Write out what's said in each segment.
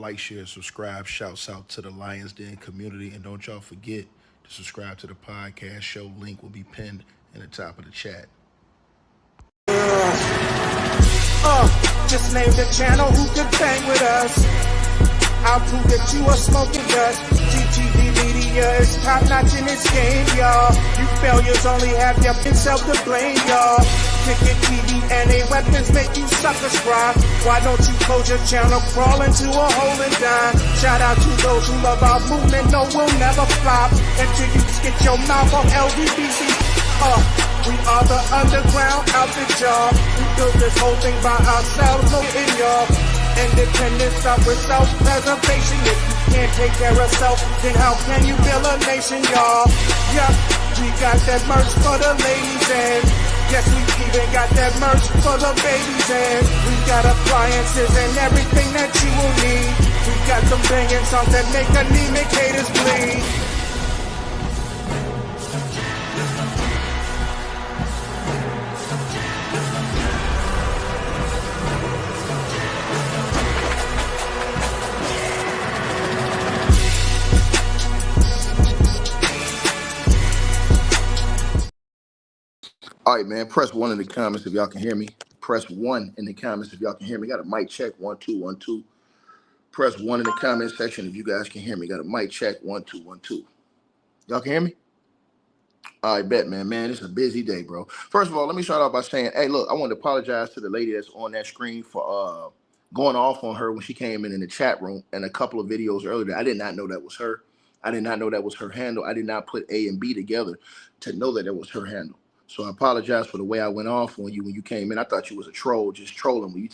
Like, share, subscribe. Shouts out to the Lions Den community. And don't y'all forget to subscribe to the podcast show. Link will be pinned in the top of the chat. Just name the channel who could bang with us. I'll prove that you are smoking dust. GTV Media is top notch in this game, y'all. You failures only have yourself to blame, y'all. Cricket TV and a weapons make you suckers cry. Why don't you close your channel, crawl into a hole and die? Shout out to those who love our movement, no, we'll never flop. Until you get your mouth on LBBC. We are the underground outfit, y'all. We built this whole thing by ourselves, no in y'all. Independence start with self-preservation. If you can't take care of self, then how can you build a nation, y'all? Yup, we got that merch for the ladies and yes, we even got that merch for the babies and we got appliances and everything that you will need. We got some banging songs that make anemic haters bleed. All right, man. Press 1 in the comments if y'all can hear me. Press 1 in the comments if y'all can hear me. Got a mic check. 1 2 1 2. Press 1 in the comment section if you guys can hear me. Got a mic check. 1 2 1 2. Y'all can hear me? I bet, man. Man, it's a busy day, bro. First of all, let me start off by saying, hey, look, I want to apologize to the lady that's on that screen for going off on her when she came in the chat room and a couple of videos earlier. I did not know that was her. I did not know that was her handle. I did not put A and B together to know that it was her handle. So I apologize for the way I went off on you when you came in. I thought you was a troll, just trolling. When you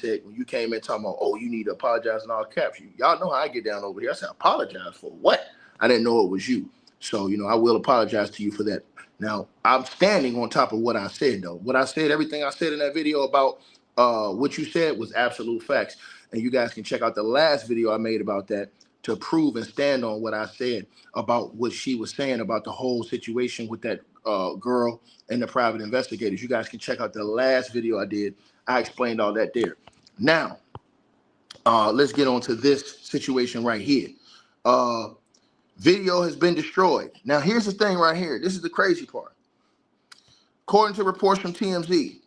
came in talking about, oh, you need to apologize in all caps. Y'all know how I get down over here. I said, apologize for what? I didn't know it was you. So, I will apologize to you for that. Now, I'm standing on top of what I said, though. What I said, everything I said in that video about what you said was absolute facts. And you guys can check out the last video I made about that to prove and stand on what I said about what she was saying about the whole situation with that girl and the private investigators. You guys can check out the last video I did. I explained all that there. Now, let's get on to this situation right here. Video has been destroyed. Now, here's the thing right here. This is the crazy part. According to reports from TMZ,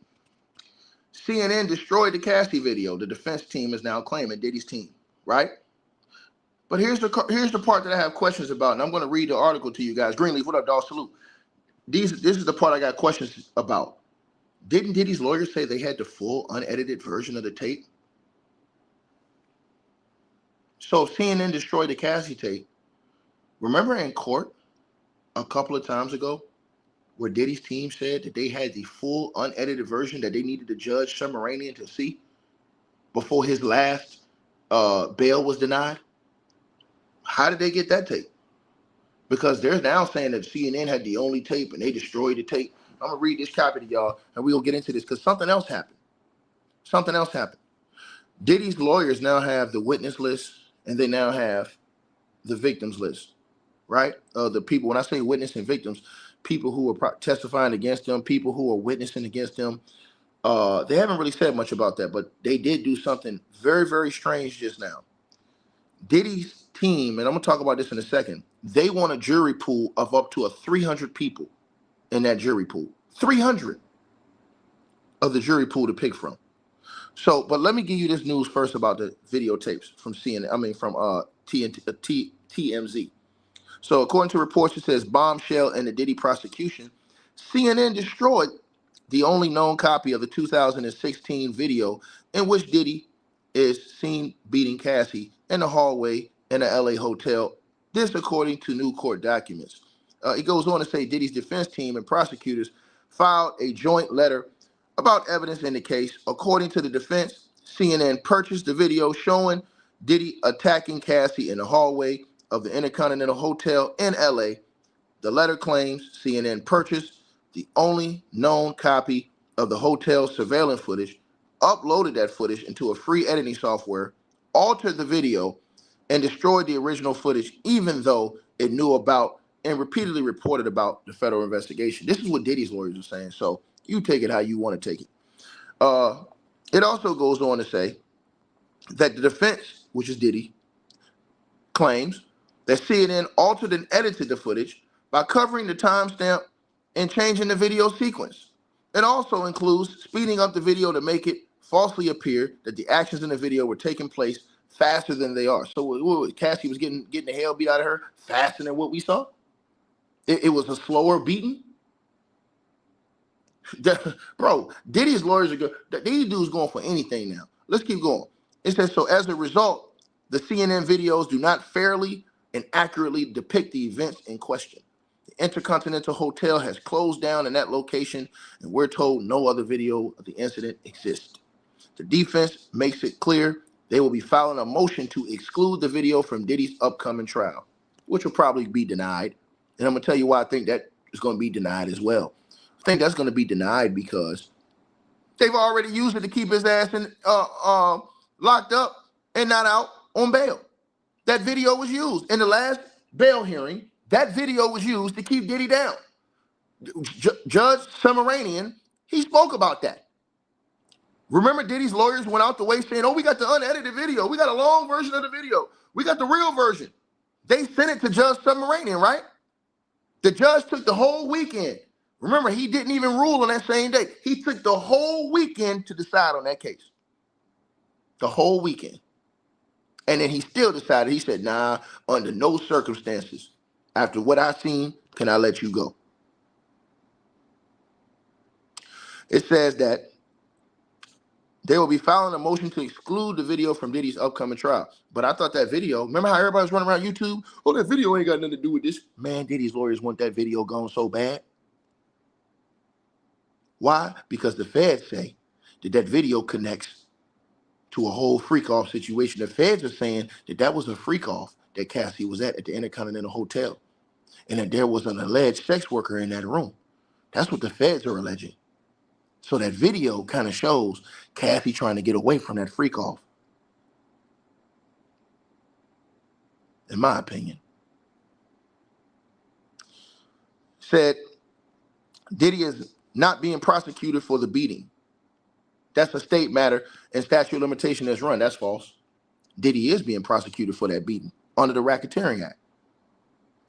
CNN destroyed the Cassie video. The defense team is now claiming Diddy's team, right? But here's the part that I have questions about, and I'm going to read the article to you guys. Greenleaf, what up, dog? Salute. This is the part I got questions about. Didn't Diddy's lawyers say they had the full unedited version of the tape? So if CNN destroyed the Cassie tape, remember in court a couple of times ago where Diddy's team said that they had the full unedited version that they needed the judge Submaranian to see before his last bail was denied? How did they get that tape? Because they're now saying that CNN had the only tape and they destroyed the tape. I'm going to read this copy to y'all and we'll get into this because something else happened. Something else happened. Diddy's lawyers now have the witness list and they now have the victims list, right? The people, when I say witness and victims, people who are testifying against them, people who are witnessing against them. They haven't really said much about that, but they did do something very, very strange just now. Diddy's team, and I'm going to talk about this in a second, they want a jury pool of up to 300 people in that jury pool. 300 of the jury pool to pick from. So, but let me give you this news first about the videotapes from TMZ. So, according to reports, it says bombshell in the Diddy prosecution. CNN destroyed the only known copy of the 2016 video in which Diddy is seen beating Cassie in the hallway in a LA hotel. This, according to new court documents. It goes on to say Diddy's defense team and prosecutors filed a joint letter about evidence in the case. According to the defense, CNN purchased the video showing Diddy attacking Cassie in the hallway of the Intercontinental Hotel in LA. The letter claims CNN purchased the only known copy of the hotel surveillance footage, uploaded that footage into a free editing software, altered the video, and destroyed the original footage, even though it knew about and repeatedly reported about the federal investigation. This is what Diddy's lawyers are saying, so you take it how you want to take it. It also goes on to say that the defense, which is Diddy, claims that CNN altered and edited the footage by covering the timestamp and changing the video sequence. It also includes speeding up the video to make it falsely appear that the actions in the video were taking place faster than they are. So Cassie was getting the hell beat out of her faster than what we saw. It was a slower beating. Bro, Diddy's lawyers are good. These dudes going for anything now. Let's keep going. It says, so as a result, the CNN videos do not fairly and accurately depict the events in question. The Intercontinental Hotel has closed down in that location, and we're told no other video of the incident exists. The defense makes it clear they will be filing a motion to exclude the video from Diddy's upcoming trial, which will probably be denied. And I'm going to tell you why I think that is going to be denied as well. I think that's going to be denied because they've already used it to keep his ass locked up and not out on bail. That video was used in the last bail hearing. That video was used to keep Diddy down. Judge Summeranian, he spoke about that. Remember, Diddy's lawyers went out the way saying, oh, we got the unedited video. We got a long version of the video. We got the real version. They sent it to Judge Summeranian, right? The judge took the whole weekend. Remember, he didn't even rule on that same day. He took the whole weekend to decide on that case. The whole weekend. And then he still decided, he said, nah, under no circumstances, after what I've seen, can I let you go? It says that they will be filing a motion to exclude the video from Diddy's upcoming trial. But I thought that video, remember how everybody was running around YouTube? Oh, that video ain't got nothing to do with this. Man, Diddy's lawyers want that video gone so bad. Why? Because the feds say that video connects to a whole freak-off situation. The feds are saying that was a freak-off that Cassie was at the Intercontinental Hotel, and that there was an alleged sex worker in that room. That's what the feds are alleging. So that video kind of shows Cassie trying to get away from that freak-off, in my opinion. Said Diddy is not being prosecuted for the beating. That's a state matter, and statute of limitation is run. That's false. Diddy is being prosecuted for that beating under the Racketeering Act.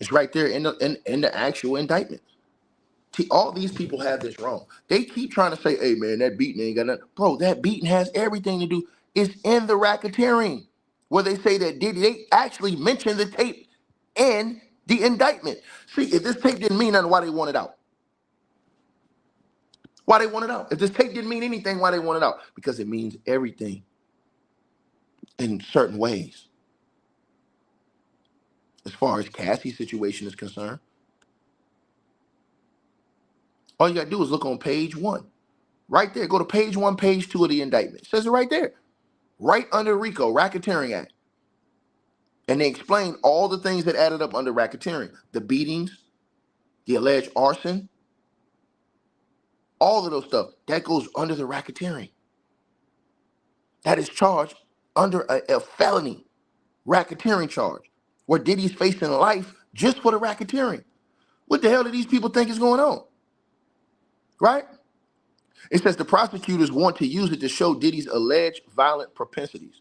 It's right there in the actual indictment. All these people have this wrong. They keep trying to say, hey, man, that beating ain't got nothing. Bro, that beating has everything to do. It's in the racketeering, where they say that Diddy, they actually mention the tape in the indictment. See, if this tape didn't mean nothing, why they want it out? Why they want it out? If this tape didn't mean anything, why they want it out? Because it means everything in certain ways. As far as Cassie's situation is concerned, all you got to do is look on page 1. Right there. Go to page 1, page 2 of the indictment. It says it right there. Right under RICO, Racketeering Act. And they explain all the things that added up under racketeering. The beatings, the alleged arson, all of those stuff. That goes under the racketeering. That is charged under a felony racketeering charge, where Diddy's facing life just for the racketeering. What the hell do these people think is going on? Right? It says the prosecutors want to use it to show Diddy's alleged violent propensities.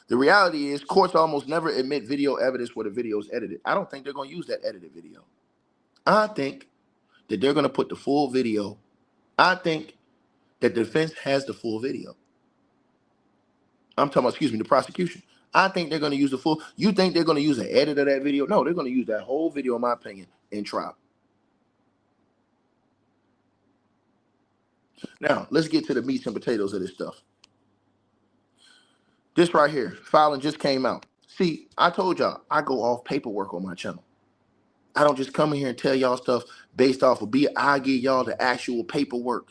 The reality is courts almost never admit video evidence where the video is edited. I don't think they're going to use that edited video. I think that they're going to put the full video. I think that the defense has the full video. I'm talking about, the prosecution. I think they're going to use the full. You think they're going to use an edit of that video? No, they're going to use that whole video, in my opinion, in trial. Now, let's get to the meats and potatoes of this stuff. This right here, filing just came out. See, I told y'all, I go off paperwork on my channel. I don't just come in here and tell y'all stuff based off of I give y'all the actual paperwork.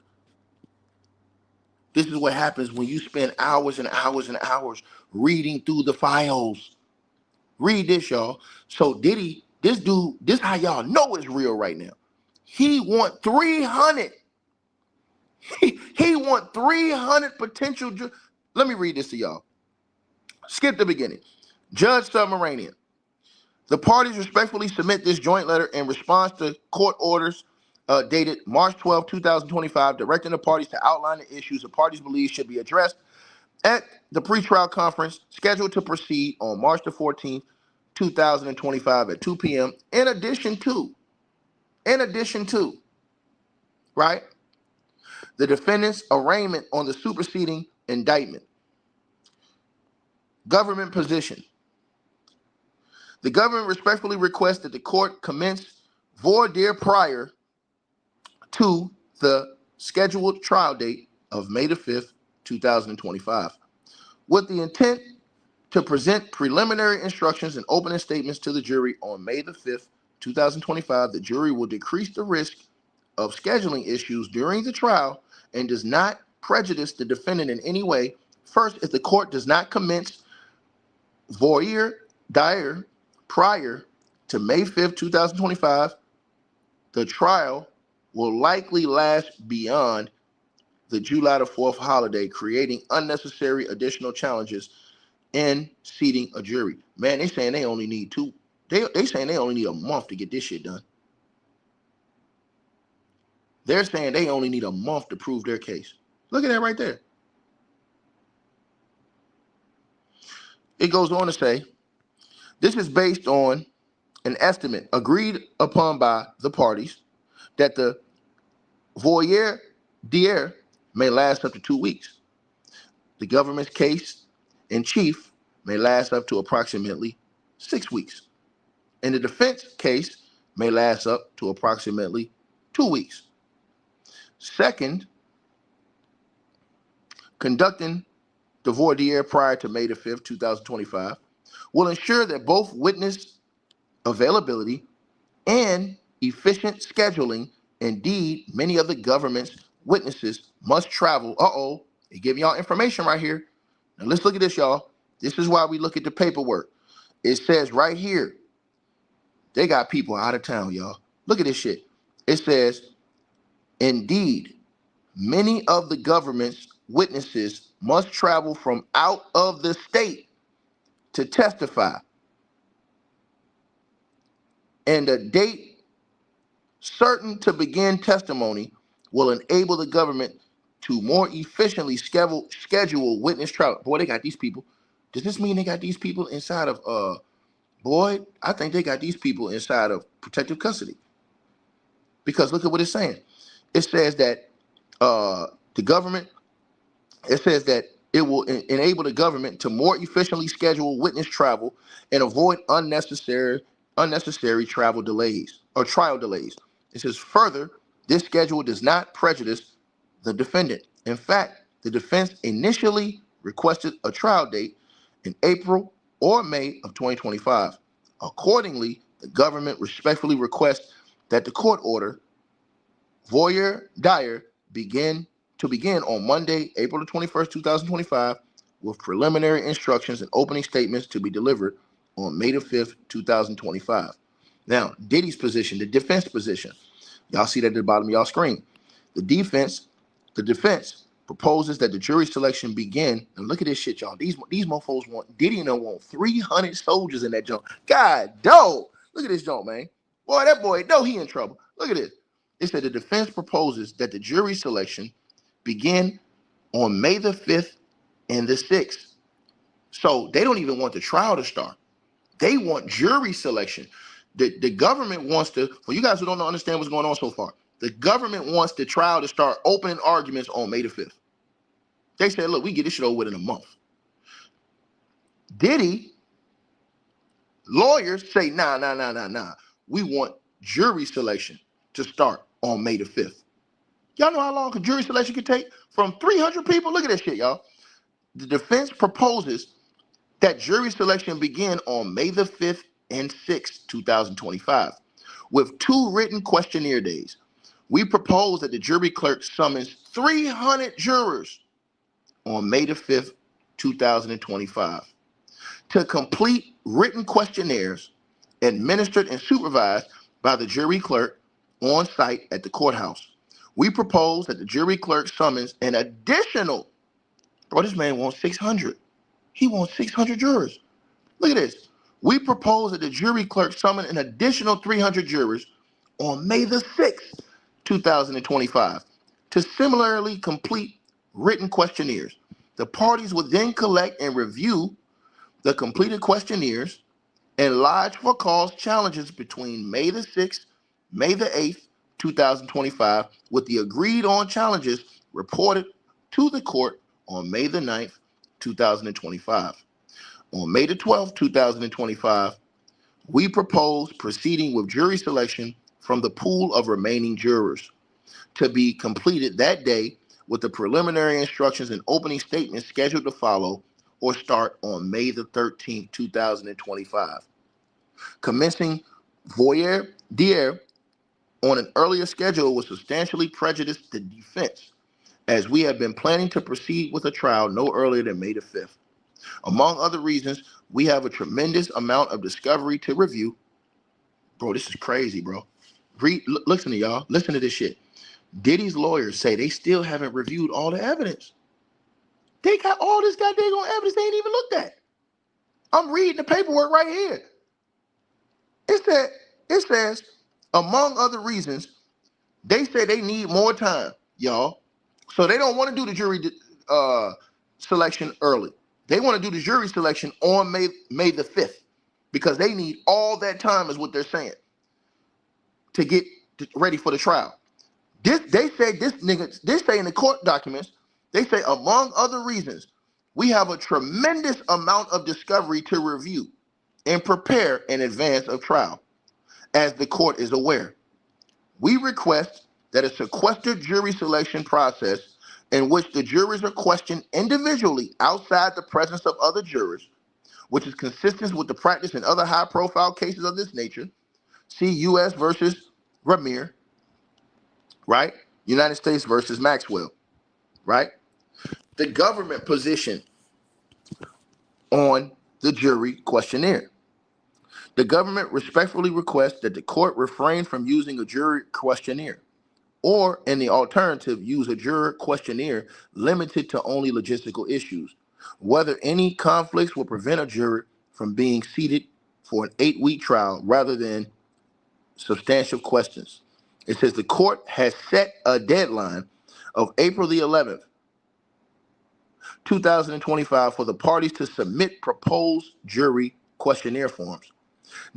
This is what happens when you spend hours and hours and hours reading through the files. Read this, y'all. So Diddy, this dude, this how y'all know it's real right now. He want 300. He want 300 potential. Let me read this to y'all. Skip the beginning. Judge Summeranian. The parties respectfully submit this joint letter in response to court orders dated March 12, 2025, directing the parties to outline the issues the parties believe should be addressed At the pretrial conference scheduled to proceed on March the 14th, 2025 at 2 p.m. In addition to, right, the defendant's arraignment on the superseding indictment. Government position. The government respectfully requests that the court commence voir dire prior to the scheduled trial date of May the 5th, 2025, with the intent to present preliminary instructions and opening statements to the jury on May the 5th, 2025. The jury will decrease the risk of scheduling issues during the trial and does not prejudice the defendant in any way. First, if the court does not commence voir dire prior to May 5th, 2025, the trial will likely last beyond the July the 4th holiday, creating unnecessary additional challenges in seating a jury. Man, they saying they only need they saying they only need a month to get this shit done. They're saying they only need a month to prove their case. Look at that right there. It goes on to say, this is based on an estimate agreed upon by the parties that the voir dire may last up to 2 weeks. The government's case in chief may last up to approximately 6 weeks. And the defense case may last up to approximately 2 weeks. Second, conducting the voir dire prior to May the 5th, 2025 will ensure that both witness availability and efficient scheduling. Indeed, many of the government's witnesses must travel. They give y'all information right here. Now let's look at this, y'all. This is why we look at the paperwork. It says right here, they got people out of town, y'all. Look at this shit. It says, indeed, many of the government's witnesses must travel from out of the state to testify. And a date certain to begin testimony will enable the government to more efficiently schedule witness trial. Boy, they got these people. Does this mean they got these people inside of boy, I think they got these people inside of protective custody. Because look at what it's saying. It says that it will enable the government to more efficiently schedule witness travel and avoid unnecessary travel delays or trial delays. It says further, this schedule does not prejudice the defendant. In fact, the defense initially requested a trial date in April or May of 2025. Accordingly, the government respectfully requests that the court order voir dire begin on Monday, April the 21st, 2025, with preliminary instructions and opening statements to be delivered on May the 5th, 2025. Now, Diddy's position, the defense position, y'all see that at the bottom of y'all screen. The defense proposes that the jury selection begin, and look at this shit, y'all. These mofos want, Diddy and them want 300 soldiers in that junk. God, dog. Look at this junk, man. Boy, that boy, no, he in trouble. Look at this. It said the defense proposes that the jury selection begin on May the 5th and the 6th. So they don't even want the trial to start. They want jury selection. The government wants to, for you guys who don't understand what's going on so far, the government wants the trial to start opening arguments on May the 5th. They said, look, we get this shit over with in a month. Diddy, lawyers say, nah. We want jury selection to start on May the 5th. Y'all know how long a jury selection could take? From 300 people? Look at this shit, y'all. The defense proposes that jury selection begin on May the 5th and 6th, 2025, with 2 written questionnaire days. We propose that the jury clerk summons 300 jurors on May the 5th, 2025, to complete written questionnaires administered and supervised by the jury clerk on site at the courthouse. We propose that the jury clerk summons an additional, bro, this man wants 600. He wants 600 jurors. Look at this. We propose that the jury clerk summon an additional 300 jurors on May the 6th, 2025, to similarly complete written questionnaires. The parties would then collect and review the completed questionnaires and lodge for cause challenges between May the 6th, May the 8th, 2025, with the agreed on challenges reported to the court on May the 9th, 2025. On May the 12th, 2025, we propose proceeding with jury selection from the pool of remaining jurors to be completed that day, with the preliminary instructions and opening statements scheduled to follow or start on May the 13th, 2025. Commencing voir dire on an earlier schedule would substantially prejudice the defense, as we have been planning to proceed with a trial no earlier than May the 5th. Among other reasons, we have a tremendous amount of discovery to review. Bro, this is crazy, bro. Listen to y'all. Listen to this shit. Diddy's lawyers say they still haven't reviewed all the evidence. They got all this goddamn evidence they ain't even looked at. I'm reading the paperwork right here. It says, among other reasons, they say they need more time, y'all. So they don't want to do the jury selection early. They want to do the jury selection on May the 5th because they need all that time, is what they're saying, to get ready for the trial. They say in the court documents, they say, among other reasons, we have a tremendous amount of discovery to review and prepare in advance of trial. As the court is aware, we request that a sequestered jury selection process in which the jurors are questioned individually outside the presence of other jurors, which is consistent with the practice in other high-profile cases of this nature, see U.S. versus Ramir, right? United States versus Maxwell, right? The government position on the jury questionnaire. The government respectfully requests that the court refrain from using a jury questionnaire, or in the alternative, use a juror questionnaire limited to only logistical issues. Whether any conflicts will prevent a juror from being seated for an 8-week trial rather than substantial questions. It says the court has set a deadline of April the 11th, 2025 for the parties to submit proposed jury questionnaire forms.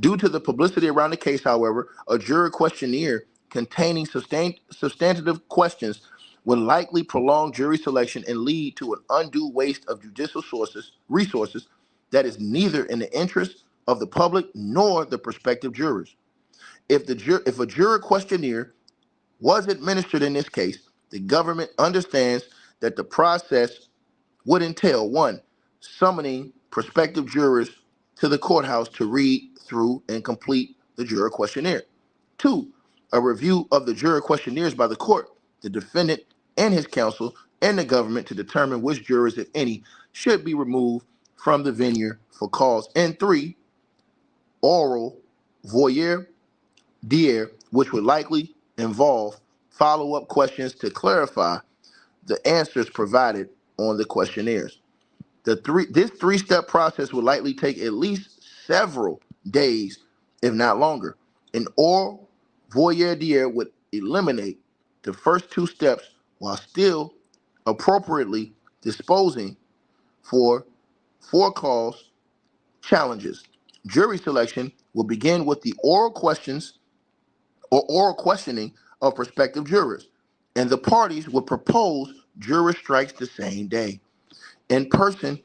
Due to the publicity around the case, however, a juror questionnaire containing substantive questions would likely prolong jury selection and lead to an undue waste of judicial resources that is neither in the interest of the public nor the prospective jurors. If a juror questionnaire was administered in this case, the government understands that the process would entail, 1, summoning prospective jurors to the courthouse to read through and complete the juror questionnaire. 2, a review of the juror questionnaires by the court, the defendant and his counsel, and the government to determine which jurors, if any, should be removed from the venue for cause. And 3, oral voir dire, which would likely involve follow-up questions to clarify the answers provided on the questionnaires. This three-step process would likely take at least several days, if not longer. An oral voir dire would eliminate the first 2 steps while still appropriately disposing for cause challenges. Jury selection will begin with the oral questions or oral questioning of prospective jurors, and the parties would propose juror strikes the same day. In-person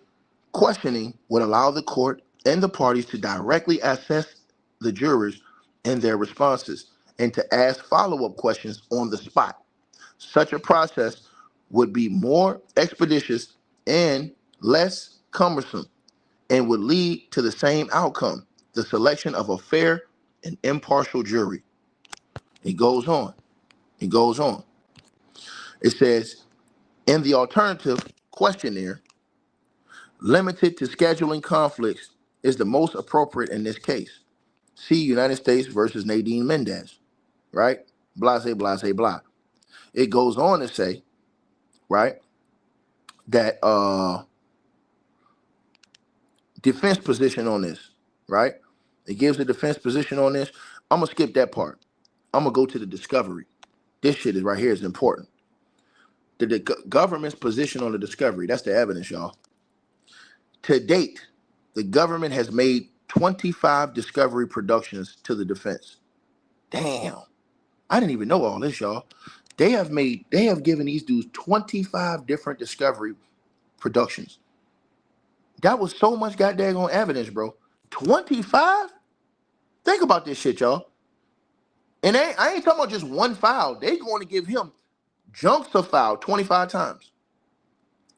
questioning would allow the court and the parties to directly assess the jurors and their responses and to ask follow-up questions on the spot. Such a process would be more expeditious and less cumbersome and would lead to the same outcome, the selection of a fair and impartial jury. It goes on. It goes on. It says, in the alternative, questionnaire, limited to scheduling conflicts, is the most appropriate in this case. See United States versus Nadine Mendez, right? Blase, blase, blah. It goes on to say, right, that defense position on this, right? It gives a defense position on this. I'm going to skip that part. I'm going to go to the discovery. This shit is right here is important. the government's position on the discovery. That's the evidence, y'all. To date, the government has made 25 discovery productions to the defense. Damn. I didn't even know all this, y'all. They have given these dudes 25 different discovery productions. That was so much goddamn evidence, bro. 25? Think about this shit, y'all. And I ain't talking about just one file. They going to give him jumps of file 25 times.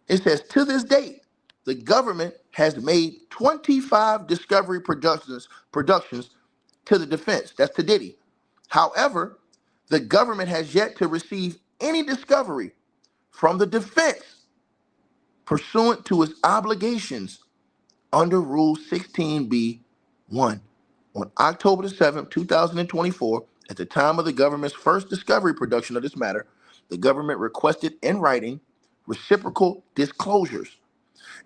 It says, to this date, the government has made 25 discovery productions to the defense. That's to Diddy. However, the government has yet to receive any discovery from the defense pursuant to its obligations under Rule 16b-1. On October the 7th, 2024, at the time of the government's first discovery production of this matter, the government requested in writing reciprocal disclosures.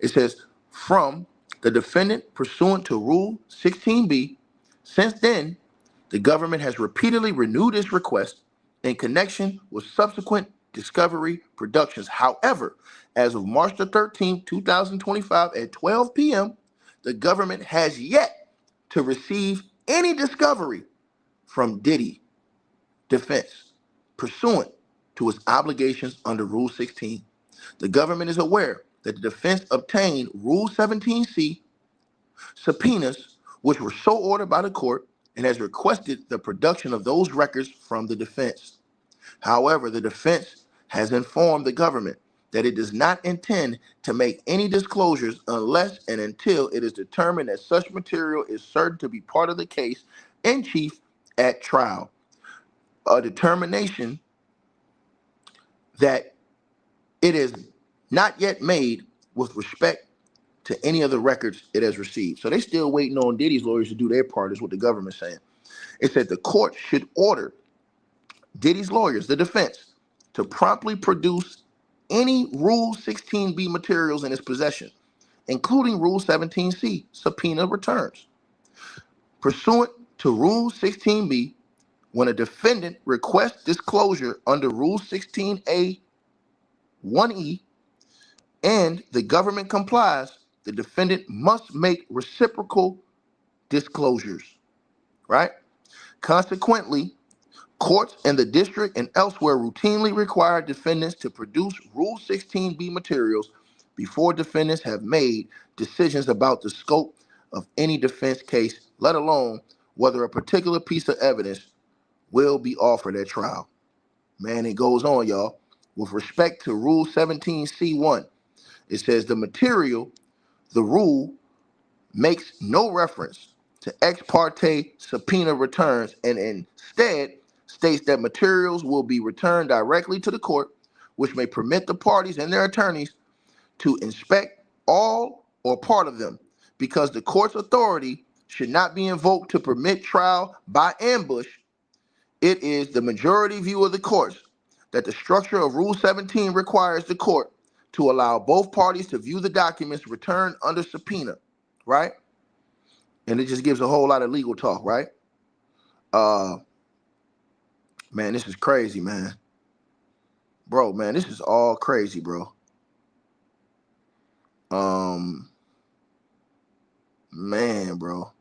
It says, from the defendant pursuant to Rule 16b. Since then, the government has repeatedly renewed its request in connection with subsequent discovery productions. However, as of March the 13th, 2025 at 12 p.m., the government has yet to receive any discovery from Diddy defense pursuant to its obligations under Rule 16. The government is aware that the defense obtained Rule 17c subpoenas, which were so ordered by the court, and has requested the production of those records from the defense. However, the defense has informed the government that it does not intend to make any disclosures unless and until it is determined that such material is certain to be part of the case in chief at trial. A determination that it is not yet made with respect to any of the records it has received. So they still waiting on Diddy's lawyers to do their part, is what the government's saying. It said the court should order Diddy's lawyers, the defense, to promptly produce any Rule 16b materials in its possession, including Rule 17c, subpoena returns. Pursuant to Rule 16b, when a defendant requests disclosure under Rule 16a 1e and the government complies, the defendant must make reciprocal disclosures, right? Consequently, courts in the district and elsewhere routinely require defendants to produce Rule 16b materials before defendants have made decisions about the scope of any defense case, let alone whether a particular piece of evidence will be offered at trial. Man, it goes on, y'all. With respect to Rule 17c1, it says the rule makes no reference to ex parte subpoena returns and instead states that materials will be returned directly to the court, which may permit the parties and their attorneys to inspect all or part of them, because the court's authority should not be invoked to permit trial by ambush. It is the majority view of the courts that the structure of Rule 17 requires the court to allow both parties to view the documents returned under subpoena, right? And it just gives a whole lot of legal talk, right? Man, this is crazy, man. Bro, man, this is all crazy, bro. Man, bro.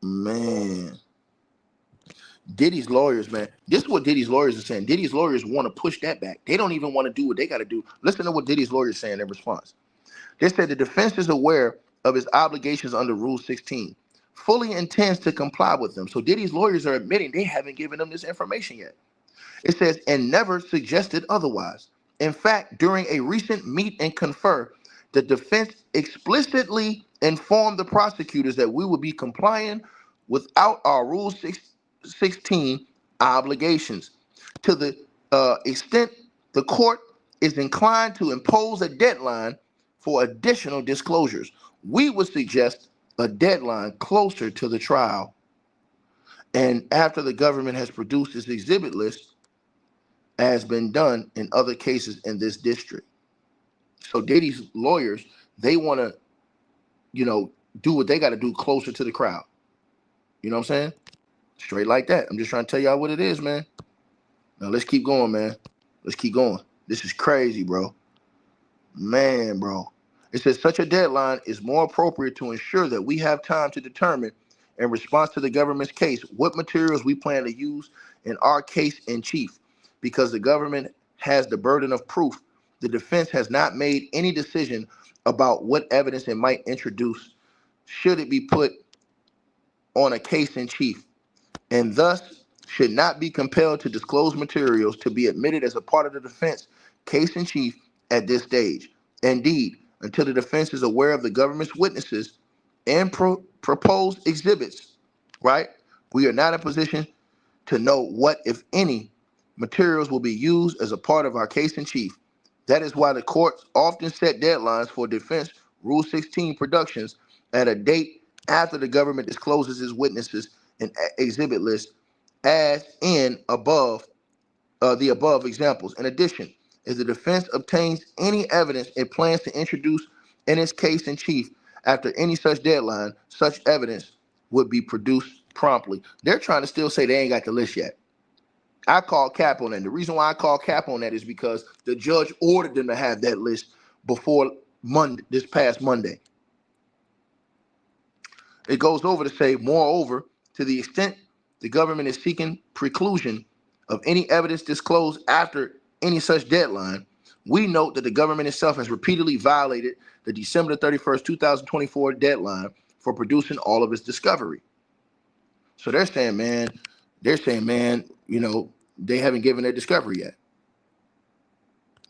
Man. Diddy's lawyers, man. This is what Diddy's lawyers are saying. Diddy's lawyers want to push that back. They don't even want to do what they got to do. Listen to what Diddy's lawyers saying in response. They said the defense is aware of its obligations under Rule 16, fully intends to comply with them. So Diddy's lawyers are admitting they haven't given them this information yet. It says, and never suggested otherwise. In fact, during a recent meet and confer, the defense explicitly informed the prosecutors that we would be complying without our Rule 16 obligations. To the extent the court is inclined to impose a deadline for additional disclosures, we would suggest a deadline closer to the trial and after the government has produced its exhibit list, as been done in other cases in this district. So Diddy's lawyers, they want to, do what they got to do closer to the crowd. You know what I'm saying? Straight like that. I'm just trying to tell y'all what it is, man. Now let's keep going, man. Let's keep going. This is crazy, bro. Man, bro. It says such a deadline is more appropriate to ensure that we have time to determine, in response to the government's case, what materials we plan to use in our case in chief. Because the government has the burden of proof, the defense has not made any decision about what evidence it might introduce should it be put on a case in chief, and thus should not be compelled to disclose materials to be admitted as a part of the defense case in chief at this stage. Indeed, until the defense is aware of the government's witnesses and proposed exhibits, right, we are not in a position to know what, if any, materials will be used as a part of our case in chief. That is why the courts often set deadlines for defense Rule 16 productions at a date after the government discloses its witnesses and exhibit list, as in the above examples. In addition, if the defense obtains any evidence it plans to introduce in its case in chief after any such deadline, such evidence would be produced promptly. They're trying to still say they ain't got the list yet. I call cap on that. The reason why I call cap on that is because the judge ordered them to have that list before Monday, this past Monday. It goes over to say, moreover, to the extent the government is seeking preclusion of any evidence disclosed after any such deadline, we note that the government itself has repeatedly violated the December 31st, 2024 deadline for producing all of its discovery. So they're saying, man, you know, they haven't given their discovery yet.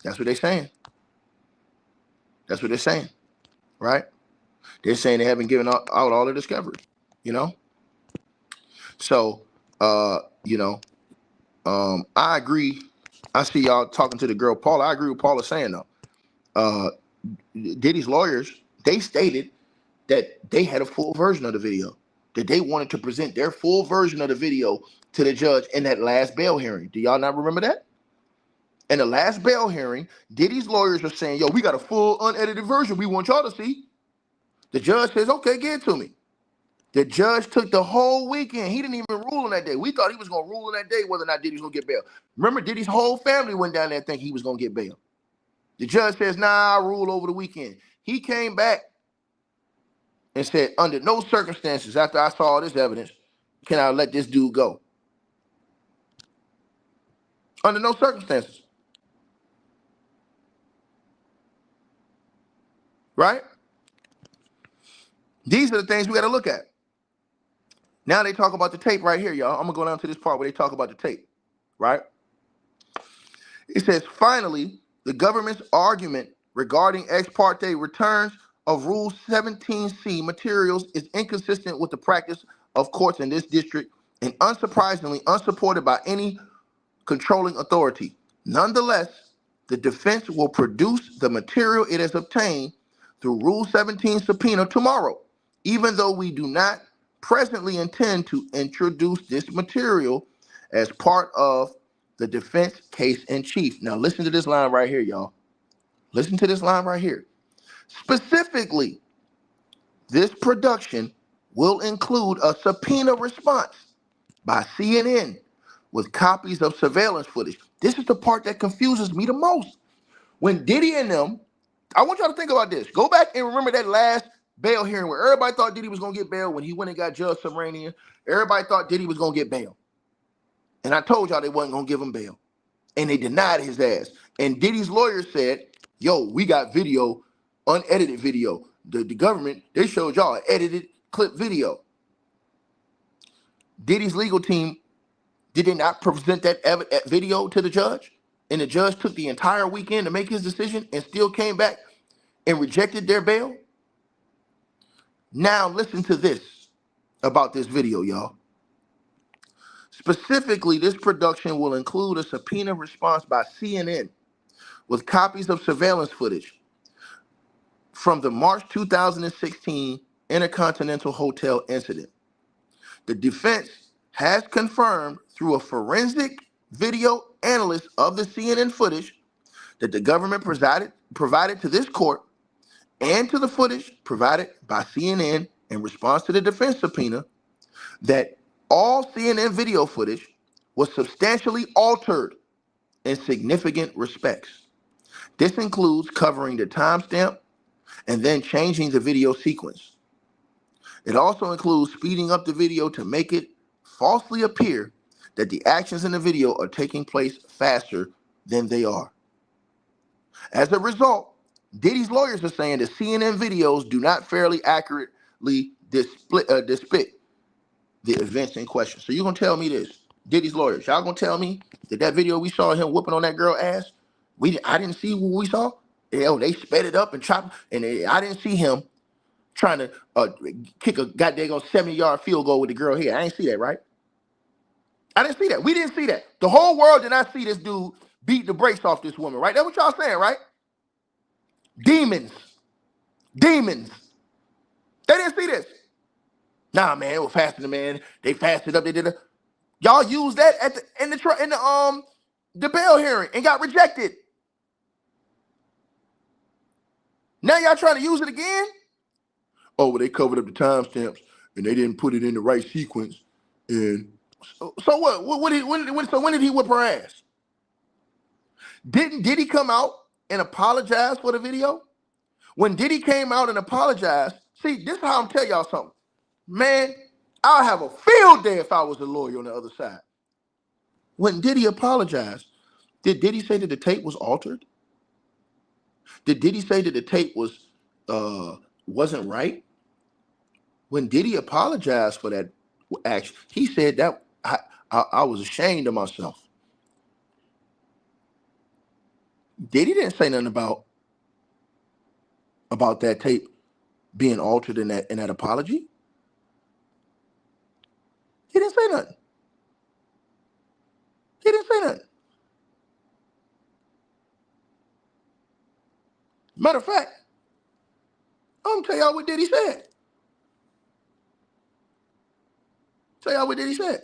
That's what they're saying. That's what they're saying, right? They're saying they haven't given out all their discovery, you know? So, I agree. I see y'all talking to the girl, Paula. I agree with Paula saying, though. Diddy's lawyers, they stated that they had a full version of the video, that they wanted to present their full version of the video to the judge in that last bail hearing. Do y'all not remember that? In the last bail hearing, Diddy's lawyers are saying, yo, we got a full unedited version we want y'all to see. The judge says, okay, give it to me. The judge took the whole weekend. He didn't even rule on that day. We thought he was going to rule on that day whether or not Diddy was going to get bail. Remember, Diddy's whole family went down there thinking he was going to get bail. The judge says, nah, I'll rule over the weekend. He came back and said, under no circumstances, after I saw all this evidence, can I let this dude go? Under no circumstances. Right? These are the things we got to look at. Now they talk about the tape right here, y'all. I'm going to go down to this part where they talk about the tape, right? It says, finally, the government's argument regarding ex parte returns of Rule 17C materials is inconsistent with the practice of courts in this district and unsurprisingly unsupported by any controlling authority. Nonetheless, the defense will produce the material it has obtained through Rule 17 subpoena tomorrow, even though we do not presently intend to introduce this material as part of the defense case in chief. Now listen to this line right here, y'all. Listen to this line right here. Specifically, this production will include a subpoena response by CNN with copies of surveillance footage. This is the part that confuses me the most. When Diddy and them, I want y'all to think about this. Go back and remember that last bail hearing where everybody thought Diddy was going to get bail when he went and got Judge Subramanian. Everybody thought Diddy was going to get bail. And I told y'all they wasn't going to give him bail. And they denied his ass. And Diddy's lawyer said, yo, we got video, unedited video. The government, they showed y'all an edited clip video. Diddy's legal team, did they not present that video to the judge? And the judge took the entire weekend to make his decision and still came back and rejected their bail? Now listen to this about this video, y'all. Specifically, this production will include a subpoena response by CNN with copies of surveillance footage from the March 2016 Intercontinental Hotel incident. The defense has confirmed through a forensic video analyst of the CNN footage that the government provided to this court and to the footage provided by CNN in response to the defense subpoena that all CNN video footage was substantially altered in significant respects. This includes covering the timestamp and then changing the video sequence. It also includes speeding up the video to make it falsely appear that the actions in the video are taking place faster than they are. As a result, Diddy's lawyers are saying the CNN videos do not fairly accurately depict the events in question. So you're going to tell me this, Diddy's lawyers, y'all going to tell me that video we saw him whooping on that girl ass, I didn't see what we saw? They sped it up and chopped, and I didn't see him trying to kick a goddamn 70-yard field goal with the girl here. I didn't see that, right? I didn't see that. We didn't see that. The whole world did not see this dude beat the brakes off this woman, right? That's what y'all saying, right? Demons. Demons. They didn't see this. Nah, man, it was faster than, man. They fasted up. They did it. Y'all used that at the bail hearing and got rejected. Now y'all trying to use it again? Oh, well, they covered up the timestamps and they didn't put it in the right sequence. And so what? When did he whip her ass? Did he come out and apologize for the video? When Diddy came out and apologized, see, this is how I'm telling y'all something. Man, I'll have a field day if I was a lawyer on the other side. When Diddy apologized, did Diddy say that the tape was altered? Did Diddy say that the tape wasn't right? When Diddy apologized for that action, he said that I was ashamed of myself. Diddy didn't say nothing about that tape being altered in that apology. He didn't say nothing. He didn't say nothing. Matter of fact, I'm gonna tell y'all what Diddy said. Tell y'all what Diddy said.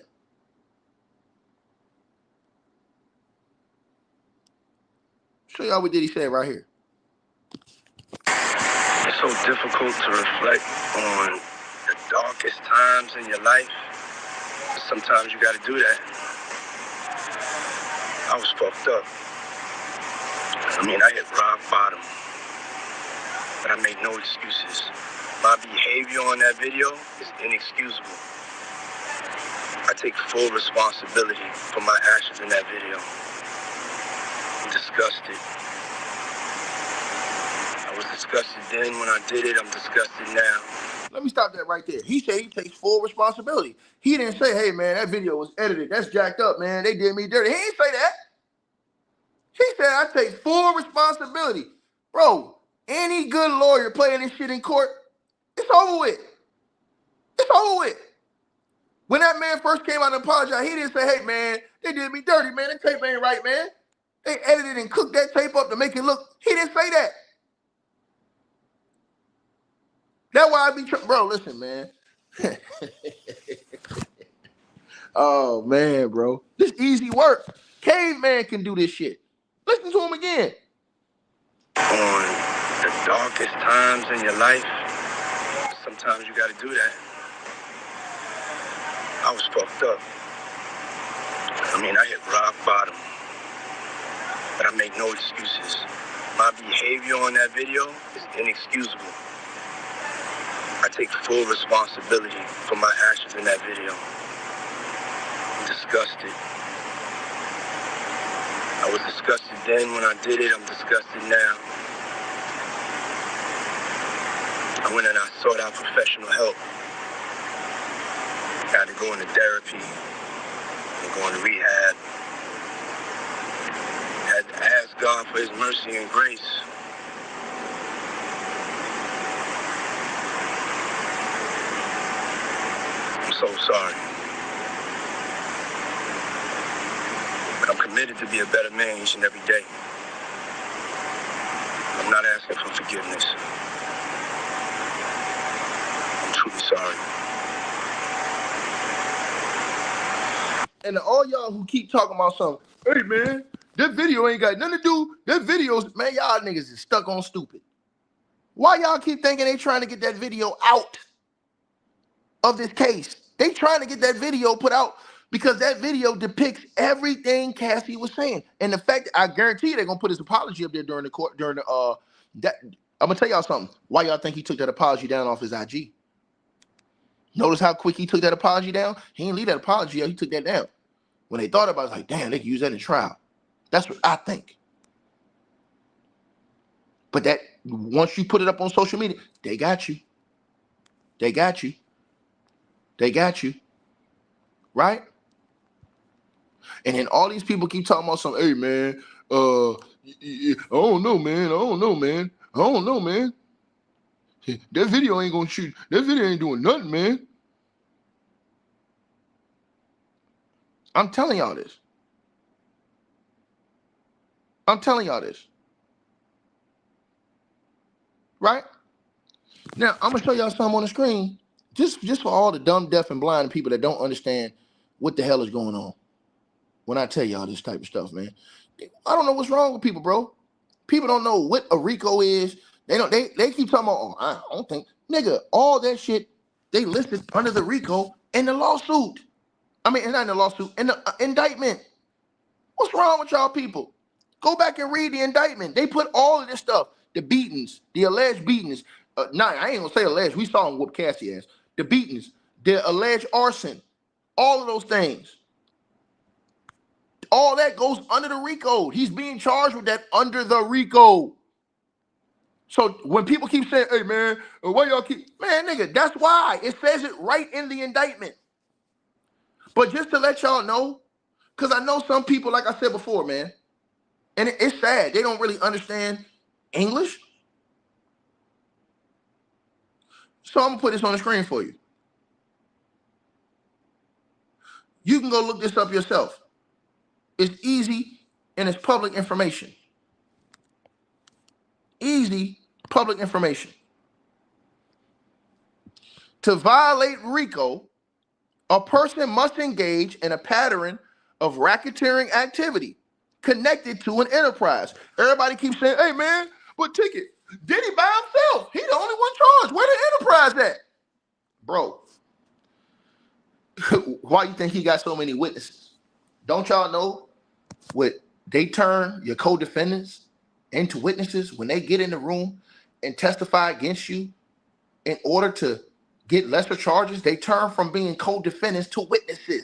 Show y'all what Diddy said right here. It's so difficult to reflect on the darkest times in your life. Sometimes you gotta do that. I was fucked up. I mean, I hit rock bottom. But I made no excuses. My behavior on that video is inexcusable. I take full responsibility for my actions in that video. I'm disgusted. I was disgusted then when I did it. I'm disgusted now. Let me stop that right there. He said he takes full responsibility. He didn't say, hey, man, that video was edited. That's jacked up, man. They did me dirty. He didn't say that. He said, I take full responsibility. Bro, any good lawyer playing this shit in court, it's over with. It's over with. When that man first came out and apologized, he didn't say, hey, man, they did me dirty, man. That tape ain't right, man. They edited and cooked that tape up to make it look. He didn't say that. That's why I be bro, listen, man. Oh, man, bro. This easy work. Caveman can do this shit. Listen to him again. On the darkest times in your life, sometimes you gotta do that. I was fucked up. I mean, I hit rock bottom. But I make no excuses. My behavior on that video is inexcusable. I take full responsibility for my actions in that video. I'm disgusted. I was disgusted then when I did it. I'm disgusted now. I went and I sought out professional help. I had to go into therapy and go into rehab. I had to ask God for his mercy and grace. I'm so sorry. But I'm committed to be a better man each and every day. I'm not asking for forgiveness. I'm truly sorry. And all y'all who keep talking about something, hey, man, that video ain't got nothing to do. That video's, man, y'all niggas is stuck on stupid. Why y'all keep thinking they trying to get that video out of this case? They trying to get that video put out Because that video depicts everything Cassie was saying. And the fact, I guarantee you they're gonna put his apology up there during the court, during the that I'm gonna tell y'all something. Why y'all think he took that apology down off his IG? Notice how quick he took that apology down? He didn't leave that apology up, he took that down. When they thought about it, it's like, damn, they could use that in trial. That's what I think. But that once you put it up on social media, they got you. They got you. They got you. Right? And then all these people keep talking about some, hey man, I don't know, man. I don't know, man. I don't know, man. That video ain't gonna shoot. That video ain't doing nothing, man. I'm telling y'all this. I'm telling y'all this. Right? Now, I'm gonna show y'all something on the screen. Just for all the dumb, deaf, and blind people that don't understand what the hell is going on. When I tell y'all this type of stuff, man. I don't know what's wrong with people, bro. People don't know what a RICO is. They keep talking about, oh, I don't think, nigga, all that shit, they listed under the RICO in the lawsuit. I mean, not in the lawsuit, in the indictment. What's wrong with y'all people? Go back and read the indictment. They put all of this stuff, the beatings, the alleged beatings. I ain't gonna say alleged. We saw him whoop Cassie ass. The beatings, the alleged arson, all of those things. All that goes under the RICO. He's being charged with that under the RICO. So when people keep saying, hey, man, why y'all keep... Man, nigga, that's why. It says it right in the indictment. But just to let y'all know, because I know some people, like I said before, man, and it's sad. They don't really understand English. So I'm going to put this on the screen for you. You can go look this up yourself. It's easy and it's public information. Easy public information. To violate RICO, a person must engage in a pattern of racketeering activity connected to an enterprise. Everybody keeps saying, hey man, but Ticket, Diddy by himself. He the only one charged. Where the enterprise at? Bro, why you think he got so many witnesses? Don't y'all know what they turn your co-defendants into witnesses when they get in the room and testify against you in order to get lesser charges? They turn from being co-defendants to witnesses.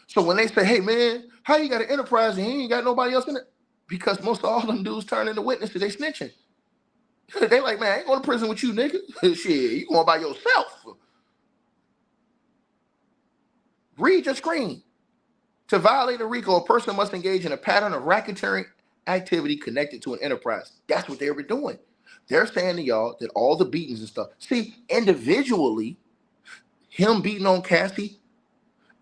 So when they say, hey man, how you got an enterprise and you ain't got nobody else in it? Because most of all them dudes turn into witnesses, they snitching. They like, man, I ain't going to prison with you, nigga. Shit, you going by yourself. Read your screen. To violate a RICO, a person must engage in a pattern of racketeering activity connected to an enterprise. That's what they were doing. They're saying to y'all that all the beatings and stuff. See, individually, him beating on Cassie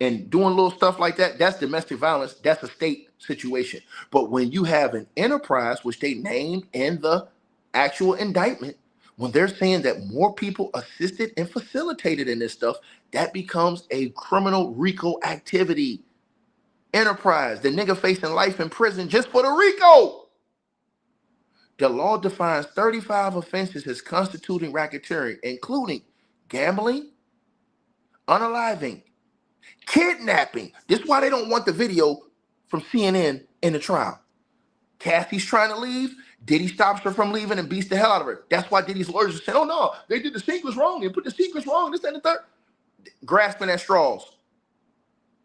and doing little stuff like that, that's domestic violence. That's a state situation. But when you have an enterprise, which they named in the actual indictment, when they're saying that more people assisted and facilitated in this stuff, that becomes a criminal RICO activity. Enterprise, the nigga facing life in prison just for the RICO. The law defines 35 offenses as constituting racketeering, including gambling, unaliving, kidnapping. This is why they don't want the video from CNN in the trial. Cassie's trying to leave. Diddy stops her from leaving and beats the hell out of her. That's why Diddy's lawyers are saying, oh no, they did the sequence wrong. They put the sequence wrong. This and the third. Grasping at straws.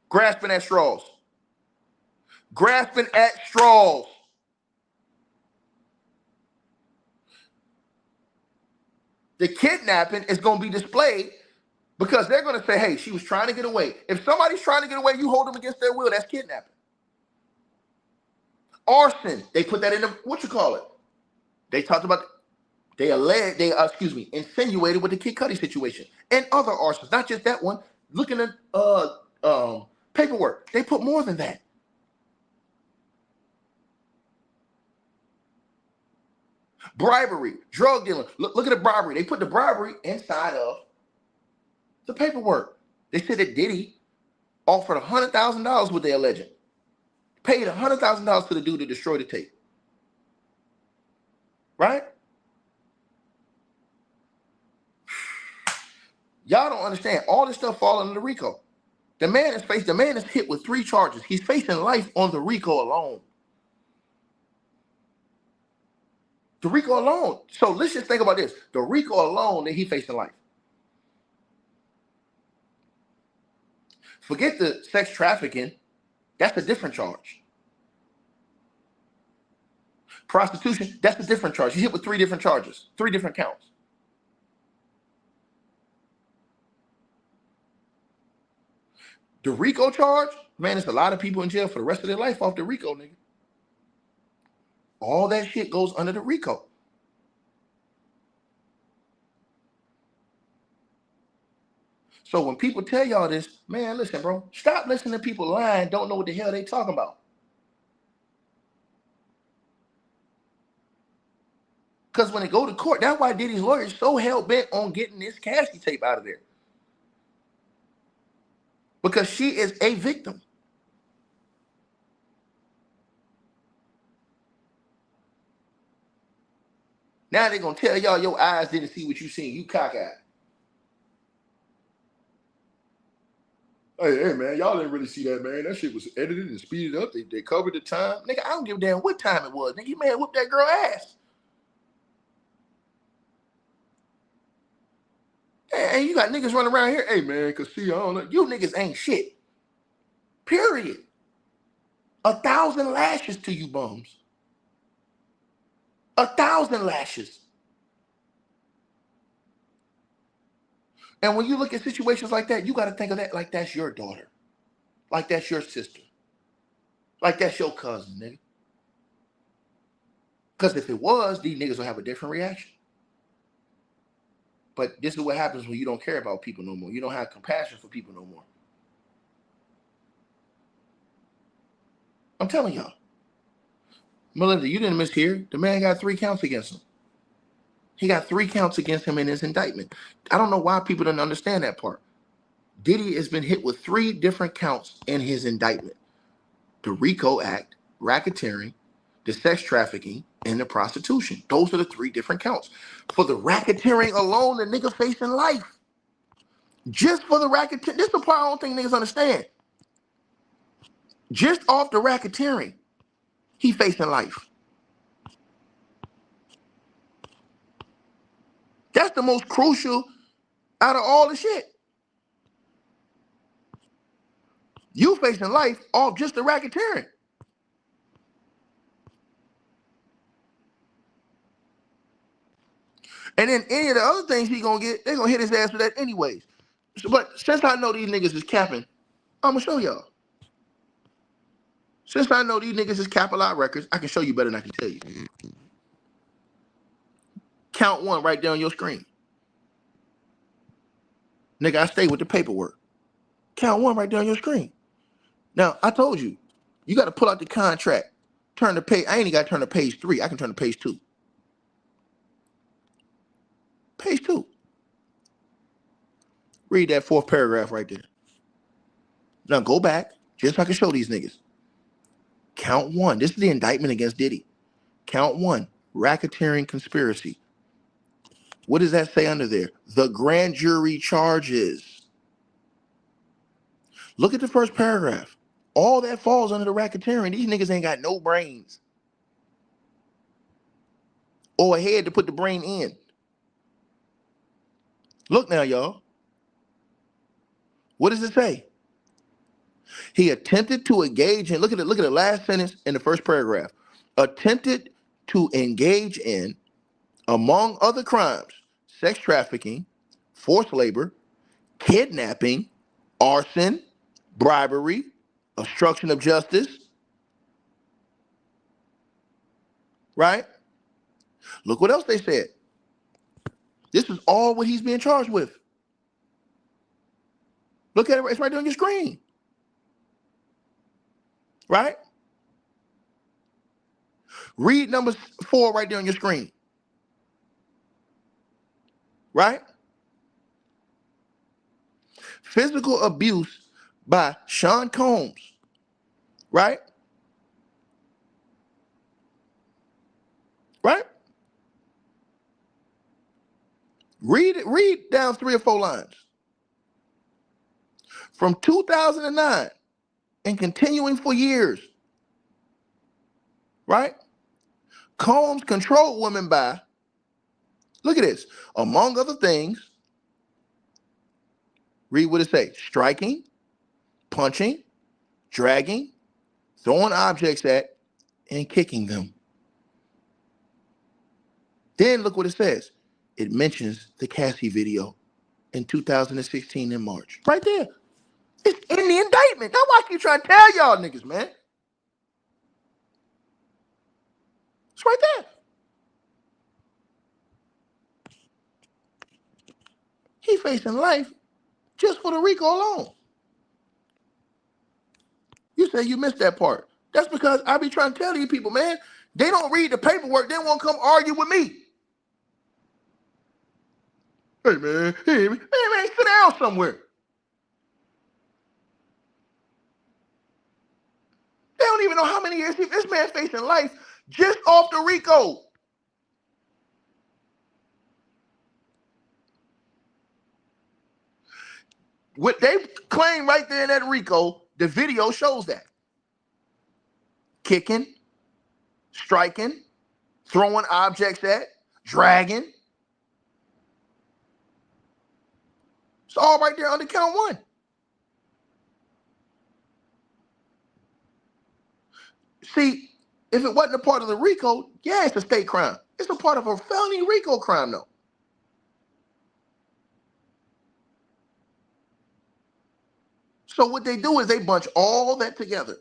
Grasping at straws. Grasping at straws. The kidnapping is going to be displayed because they're going to say, hey, she was trying to get away. If somebody's trying to get away, you hold them against their will. That's kidnapping. Arson, they put that in the, what you call it? They talked about, insinuated with the Kid Cudi situation and other arsons, not just that one. Looking at paperwork, they put more than that. Bribery, drug dealing. Look at the bribery. They put the bribery inside of the paperwork. They said that Diddy offered $100,000 with their alleged. Paid $100,000 to the dude to destroy the tape. Right? Y'all don't understand. All this stuff fall under the RICO. The man is hit with 3 charges. He's facing life on the RICO alone. The RICO alone. So let's just think about this. The RICO alone, that he facing life. Forget the sex trafficking. That's a different charge. Prostitution, that's a different charge. He's hit with 3 different charges, 3 different counts. The RICO charge, man, there's a lot of people in jail for the rest of their life off the RICO, nigga. All that shit goes under the RICO. So when people tell y'all this, man, listen, bro, stop listening to people lying, don't know what the hell they talking about. Because when they go to court, that's why Diddy's lawyer is so hell-bent on getting this Cassie tape out of there. Because she is a victim. Now they're going to tell y'all your eyes didn't see what you seen. You cockeyed. Hey, man, y'all didn't really see that, man. That shit was edited and speeded up. They covered the time. Nigga, I don't give a damn what time it was. Nigga, you may have whooped that girl ass. Hey, you got niggas running around here. Hey, man, cause see, I don't know. You niggas ain't shit. Period. 1,000 lashes to you bums. 1,000 lashes. And when you look at situations like that, you got to think of that like that's your daughter. Like that's your sister. Like that's your cousin, nigga. Because if it was, these niggas will have a different reaction. But this is what happens when you don't care about people no more. You don't have compassion for people no more. I'm telling y'all. Melinda, you didn't mishear. The man got 3 counts against him. He got 3 counts against him in his indictment. I don't know why people don't understand that part. Diddy has been hit with 3 different counts in his indictment. The RICO Act, racketeering, the sex trafficking, and the prostitution. Those are the 3 different counts. For the racketeering alone, the nigga facing life. Just for the racketeering. This is the part I don't think niggas understand. Just off the racketeering, he facing life. That's the most crucial out of all the shit. You facing life off just the racketeering. And then any of the other things he gonna get, they gonna hit his ass with that anyways. But since I know these niggas is capping, I'm gonna show y'all. Since I know these niggas is cap a lot records, I can show you better than I can tell you. Count 1 right there on your screen. Nigga, I stay with the paperwork. Count 1 right there on your screen. Now, I told you, you got to pull out the contract. Turn the page. I ain't even got to turn to page 3. I can turn to page 2. Page 2. Read that 4th paragraph right there. Now go back, just so I can show these niggas. Count 1. This is the indictment against Diddy. Count 1. Racketeering conspiracy. What does that say under there? The grand jury charges. Look at the 1st paragraph. All that falls under the racketeering. These niggas ain't got no brains. Or a head to put the brain in. Look now, y'all. What does it say? He attempted to engage in, look at the last sentence in the 1st paragraph. Attempted to engage in, among other crimes, sex trafficking, forced labor, kidnapping, arson, bribery, obstruction of justice. Right? Look what else they said. This is all what he's being charged with. Look at it, it's right there on your screen. Right? Read number 4 right there on your screen. Right? Physical abuse by Sean Combs. Right? Right? Read down 3 or 4 lines. from 2009 and continuing for years, right? Combs controlled women by, look at this, among other things, read what it says, striking, punching, dragging, throwing objects at, and kicking them. Then look what it says. It mentions the Cassie video in 2016 in March. Right there. It's in the indictment. That's why I keep trying to tell y'all niggas, man. It's right there. He facing life just for the RICO alone. You say you missed that part. That's because I be trying to tell these people, man, they don't read the paperwork. They won't come argue with me. Hey, man, sit down somewhere. They don't even know how many years this man facing life just off the RICO. What they claim right there in that RICO, the video shows that. Kicking, striking, throwing objects at, dragging. It's all right there under count one. See, if it wasn't a part of the RICO, yeah, it's a state crime. It's a part of a felony RICO crime, though. So what they do is they bunch all that together.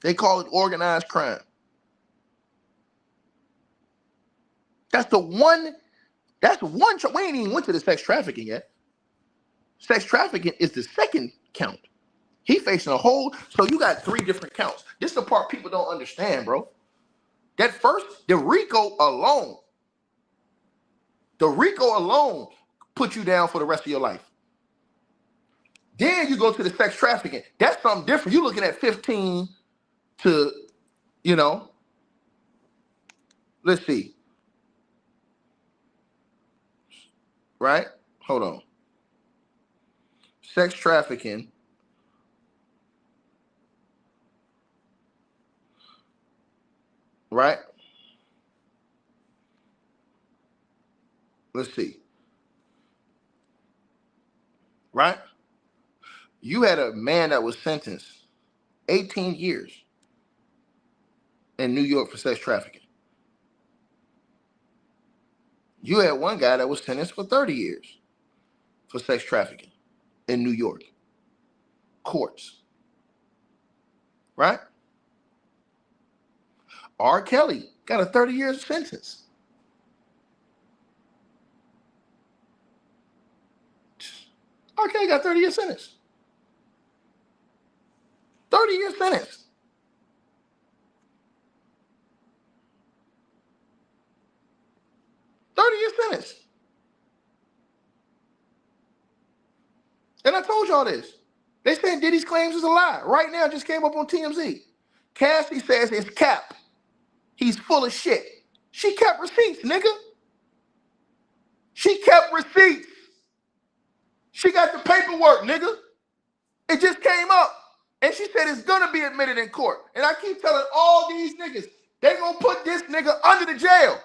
They call it organized crime. That's one. We ain't even went to the sex trafficking yet. Sex trafficking is the second count. He facing a whole, so you got 3 different counts. This is the part people don't understand, bro. That first, the RICO alone put you down for the rest of your life. Then you go to the sex trafficking. That's something different. You're looking at 15 to, let's see. Right? Hold on. Sex trafficking. Right? Let's see. Right? You had a man that was sentenced 18 years in New York for sex trafficking. You had one guy that was sentenced for 30 years for sex trafficking in New York courts. Right? R. Kelly got a 30-year sentence. R. Kelly got a 30-year sentence. 30-year sentence. And I told y'all this. They saying Diddy's claims is a lie. Right now, it just came up on TMZ. Cassie says it's cap. He's full of shit. She kept receipts, nigga. She kept receipts. She got the paperwork, nigga. It just came up. And she said it's gonna be admitted in court. And I keep telling all these niggas, they gonna put this nigga under the jail.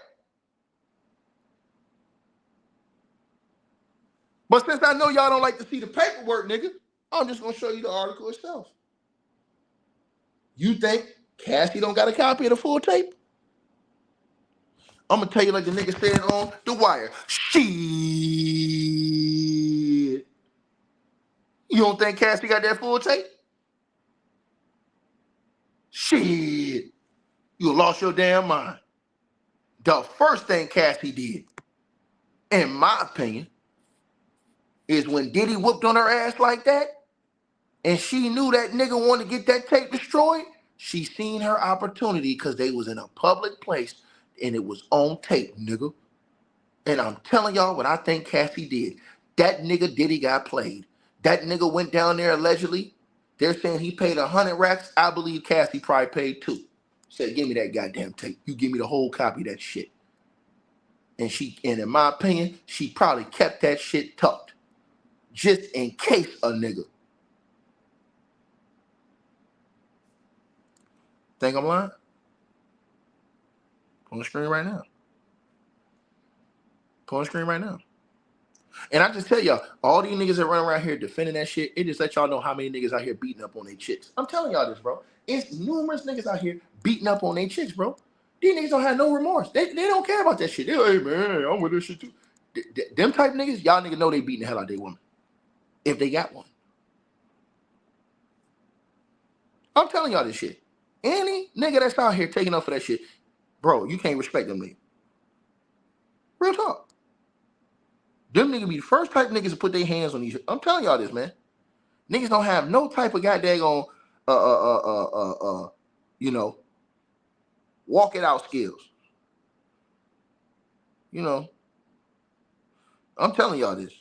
But since I know y'all don't like to see the paperwork, nigga, I'm just gonna show you the article itself. You think Cassie don't got a copy of the full tape? I'm gonna tell you like the nigga said on The Wire. Shit. You don't think Cassie got that full tape? Shit. You lost your damn mind. The first thing Cassie did, in my opinion, is when Diddy whooped on her ass like that, and she knew that nigga wanted to get that tape destroyed, she seen her opportunity because they was in a public place and it was on tape, nigga. And I'm telling y'all what I think Cassie did. That nigga Diddy got played. That nigga went down there allegedly. They're saying he paid 100 racks. I believe Cassie probably paid 2. Said, give me that goddamn tape. You give me the whole copy of that shit. And in my opinion, she probably kept that shit tucked. just in case a nigga. Think I'm lying? On the screen right now. Put on the screen right now. And I just tell y'all, all these niggas that run around here defending that shit, it just let y'all know how many niggas out here beating up on their chicks. I'm telling y'all this, bro. It's numerous niggas out here beating up on their chicks, bro. These niggas don't have no remorse. They don't care about that shit. They're like, hey, man, I'm with this shit too. Them type niggas, y'all niggas know they beating the hell out of their woman. If they got one. I'm telling y'all this shit. Any nigga that's out here taking up for that shit, bro, you can't respect them niggas. Real talk. Them niggas be the first type niggas to put their hands on these. I'm telling y'all this, man. Niggas don't have no type of goddamn you know, walk it out skills. You know, I'm telling y'all this.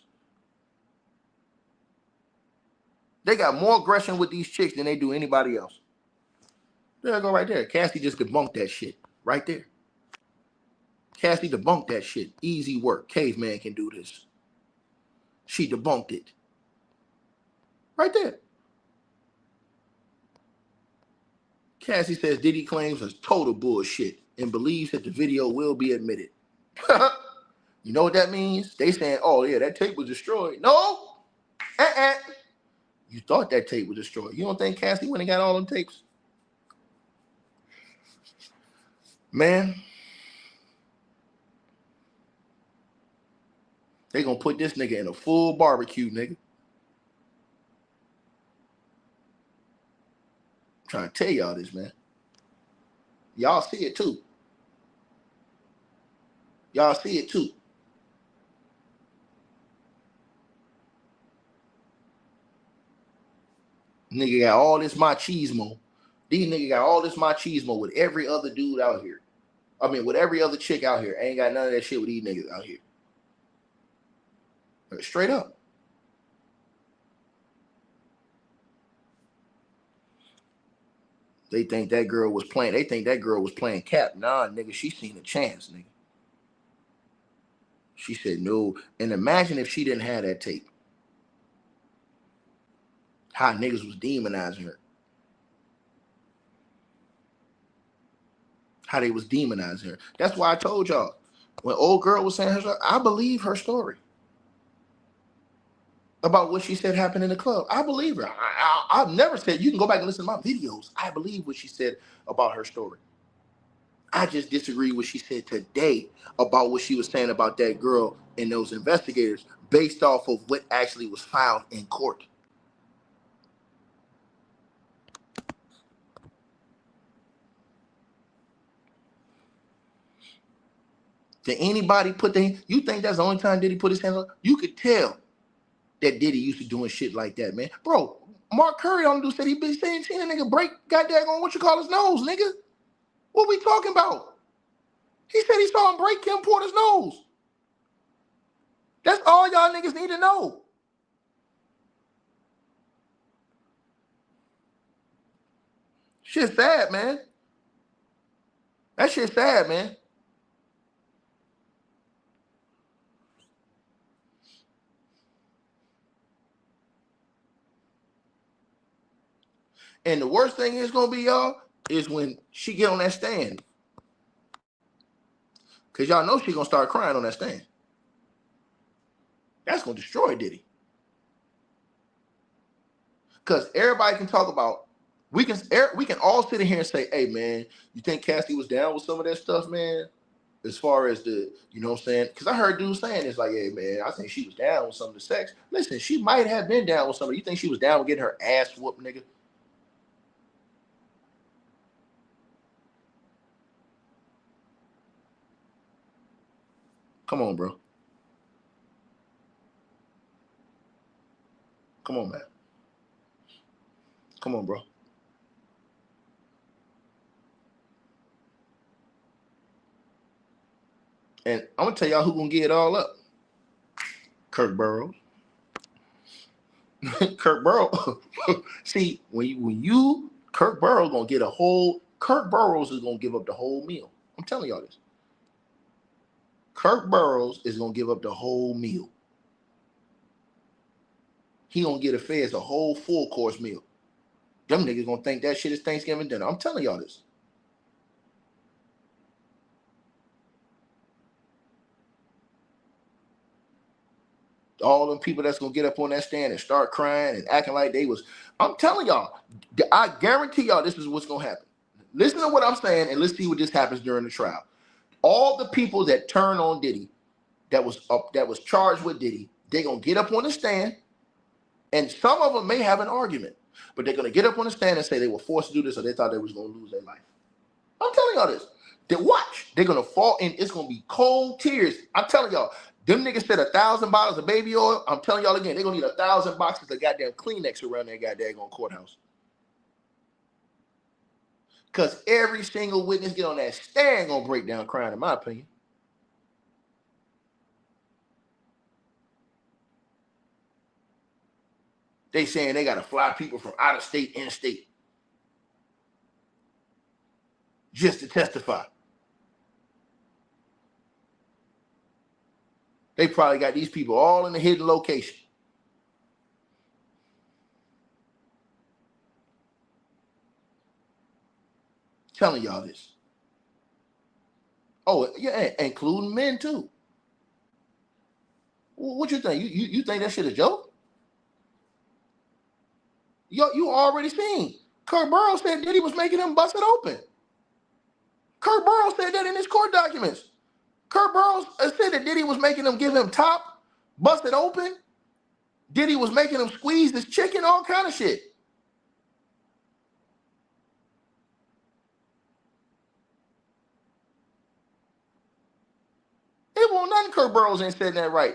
They got more aggression with these chicks than they do anybody else. There I go right there. Cassie just debunked that shit right there. Cassie debunked that shit. Easy work. Caveman can do this. She debunked it. Right there. Cassie says Diddy claims is total bullshit and believes that the video will be admitted. You know what that means? They saying, oh yeah, that tape was destroyed. No. You thought that tape was destroyed. You don't think Cassie went and got all them tapes? Man. They gonna put this nigga in a full barbecue, nigga. I'm trying to tell y'all this, man. Y'all see it too. Y'all see it too. Nigga got all this machismo. These niggas got all this machismo with every other dude out here. I mean, with every other chick out here. Ain't got none of that shit with these niggas out here. Straight up. They think that girl was playing. They think that girl was playing cap. Nah, nigga, she seen a chance, nigga. She said no. And imagine if she didn't have that tape. How niggas was demonizing her. How they was demonizing her. That's why I told y'all. When old girl was saying her story, I believe her story. About what she said happened in the club. I believe her. I've never said, you can go back and listen to my videos. I believe what she said about her story. I just disagree with what she said today about what she was saying about that girl and those investigators based off of what actually was filed in court. Did anybody put their, you think that's the only time Diddy put his hands on? You could tell that Diddy used to doing shit like that, man. Bro, Mark Curry on the dude said he been saying a nigga break goddamn on what you call his nose, nigga. What we talking about? He said he saw him break Kim Porter's nose. That's all y'all niggas need to know. Shit's sad, man. That shit's sad, man. And the worst thing is gonna be, y'all, is when she get on that stand. Cause y'all know she gonna start crying on that stand. That's gonna destroy Diddy. Cause everybody can talk about, we can all sit in here and say, hey man, you think Cassie was down with some of that stuff, man? As far as the, you know what I'm saying? Because I heard dudes saying it's like, hey man, I think she was down with some of the sex. Listen, she might have been down with some of it. You think she was down with getting her ass whooped, nigga? Come on, bro. Come on, man. Come on, bro. And I'm gonna tell y'all who gonna get it all up. Kirk Burrows. Kirk Burrows. See, Kirk Burrows gonna get Kirk Burrows is gonna give up the whole meal. I'm telling y'all this. Kirk Burrows is gonna give up the whole meal. he gonna get a Feds a whole full course meal. Them niggas gonna think that shit is Thanksgiving dinner. I'm telling y'all this. All them people that's gonna get up on that stand and start crying and acting like they was. I'm telling y'all, I guarantee y'all this is what's gonna happen. Listen to what I'm saying and let's see what this happens during the trial. All the people that turn on Diddy, that was charged with Diddy, they gonna get up on the stand, and some of them may have an argument, but they're gonna get up on the stand and say they were forced to do this or they thought they was gonna lose their life. I'm telling y'all this. Then watch, they're gonna fall in. It's gonna be cold tears. I'm telling y'all. Them niggas said 1,000 bottles of baby oil. I'm telling y'all again, they're gonna need 1,000 boxes of goddamn Kleenex around that goddamn courthouse. Cause every single witness get on that stand gonna break down crying, in my opinion. They saying they gotta fly people from out of state, in state, just to testify. They probably got these people all in a hidden location. Telling y'all this. Oh, yeah, including men too. What you think? You think that shit a joke? You already seen. Kurt Burrows said Diddy was making him bust it open. Kurt Burrows said that in his court documents. Kurt Burrows said that Diddy was making him give him top, bust it open. Diddy was making him squeeze his chicken, all kind of shit. It won't nothing Kurt Burrows ain't said that right.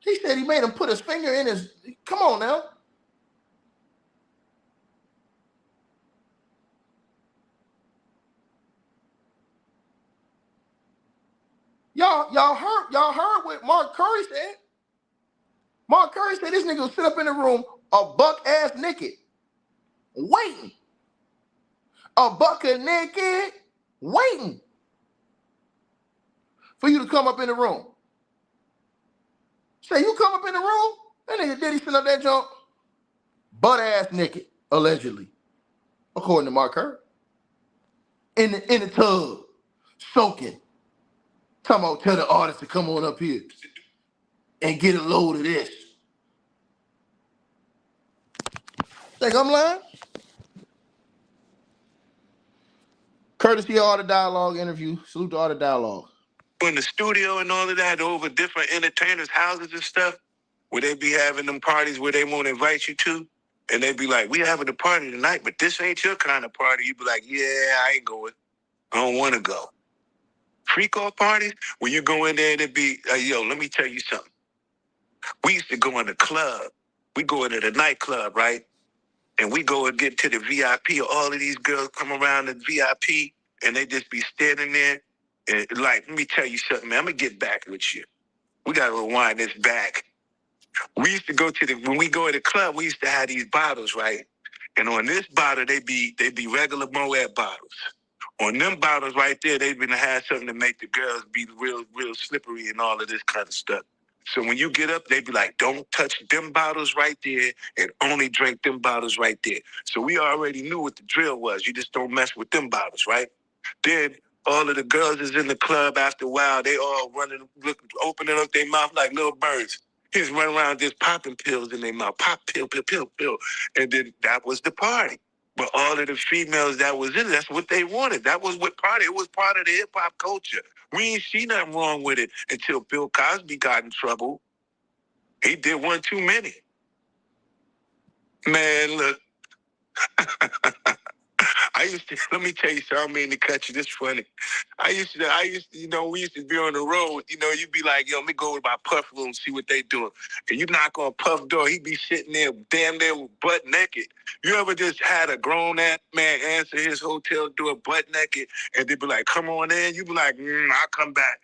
He said he made him put his finger in his, come on now. Y'all heard what Mark Curry said. Mark Curry said this nigga will sit up in the room a buck ass naked, waiting. A bucket naked, waiting for you to come up in the room. Say you come up in the room, that nigga Diddy sitting up that junk, butt ass naked, allegedly, according to Mark Curry. In the tub, soaking. Talking about tell the artist to come on up here and get a load of this. Think I'm lying? Courtesy of Art of Dialogue interview. Salute to Art of Dialogue. In the studio and all of that, over different entertainers' houses and stuff, where they be having them parties where they won't invite you to, and they be like, we having a party tonight, but this ain't your kind of party. You be like, yeah, I ain't going. I don't want to go. Freak-off parties, when you go in there and it be, yo, let me tell you something. We used to go in the club. We go into the nightclub, right? And we go and get to the VIP. All of these girls come around the VIP, and they just be standing there. And like, let me tell you something, man. I'm going to get back with you. We got to rewind this back. We used to go to when we go to the club, we used to have these bottles, right? And on this bottle, they be regular Moet bottles. On them bottles right there, they've been had something to make the girls be real slippery and all of this kind of stuff. So when you get up, they be like, don't touch them bottles right there and only drink them bottles right there. So we already knew what the drill was. You just don't mess with them bottles, right? Then all of the girls is in the club after a while. They all opening up their mouth like little birds. Just run around just popping pills in their mouth. Pop, pill. And then that was the party. But all of the females that was in it, that's what they wanted. That was what party. It was part of the hip-hop culture. We ain't see nothing wrong with it until Bill Cosby got in trouble. He did one too many. Man, look. Let me tell you something, I don't mean to cut you, this funny. I used to, we used to be on the road, you'd be like, yo, let me go with my Puff room and see what they doing. And you knock on Puff door, he be sitting there damn near butt naked. You ever just had a grown-ass man answer his hotel door butt naked, and they be like, come on in? You be like, I'll come back.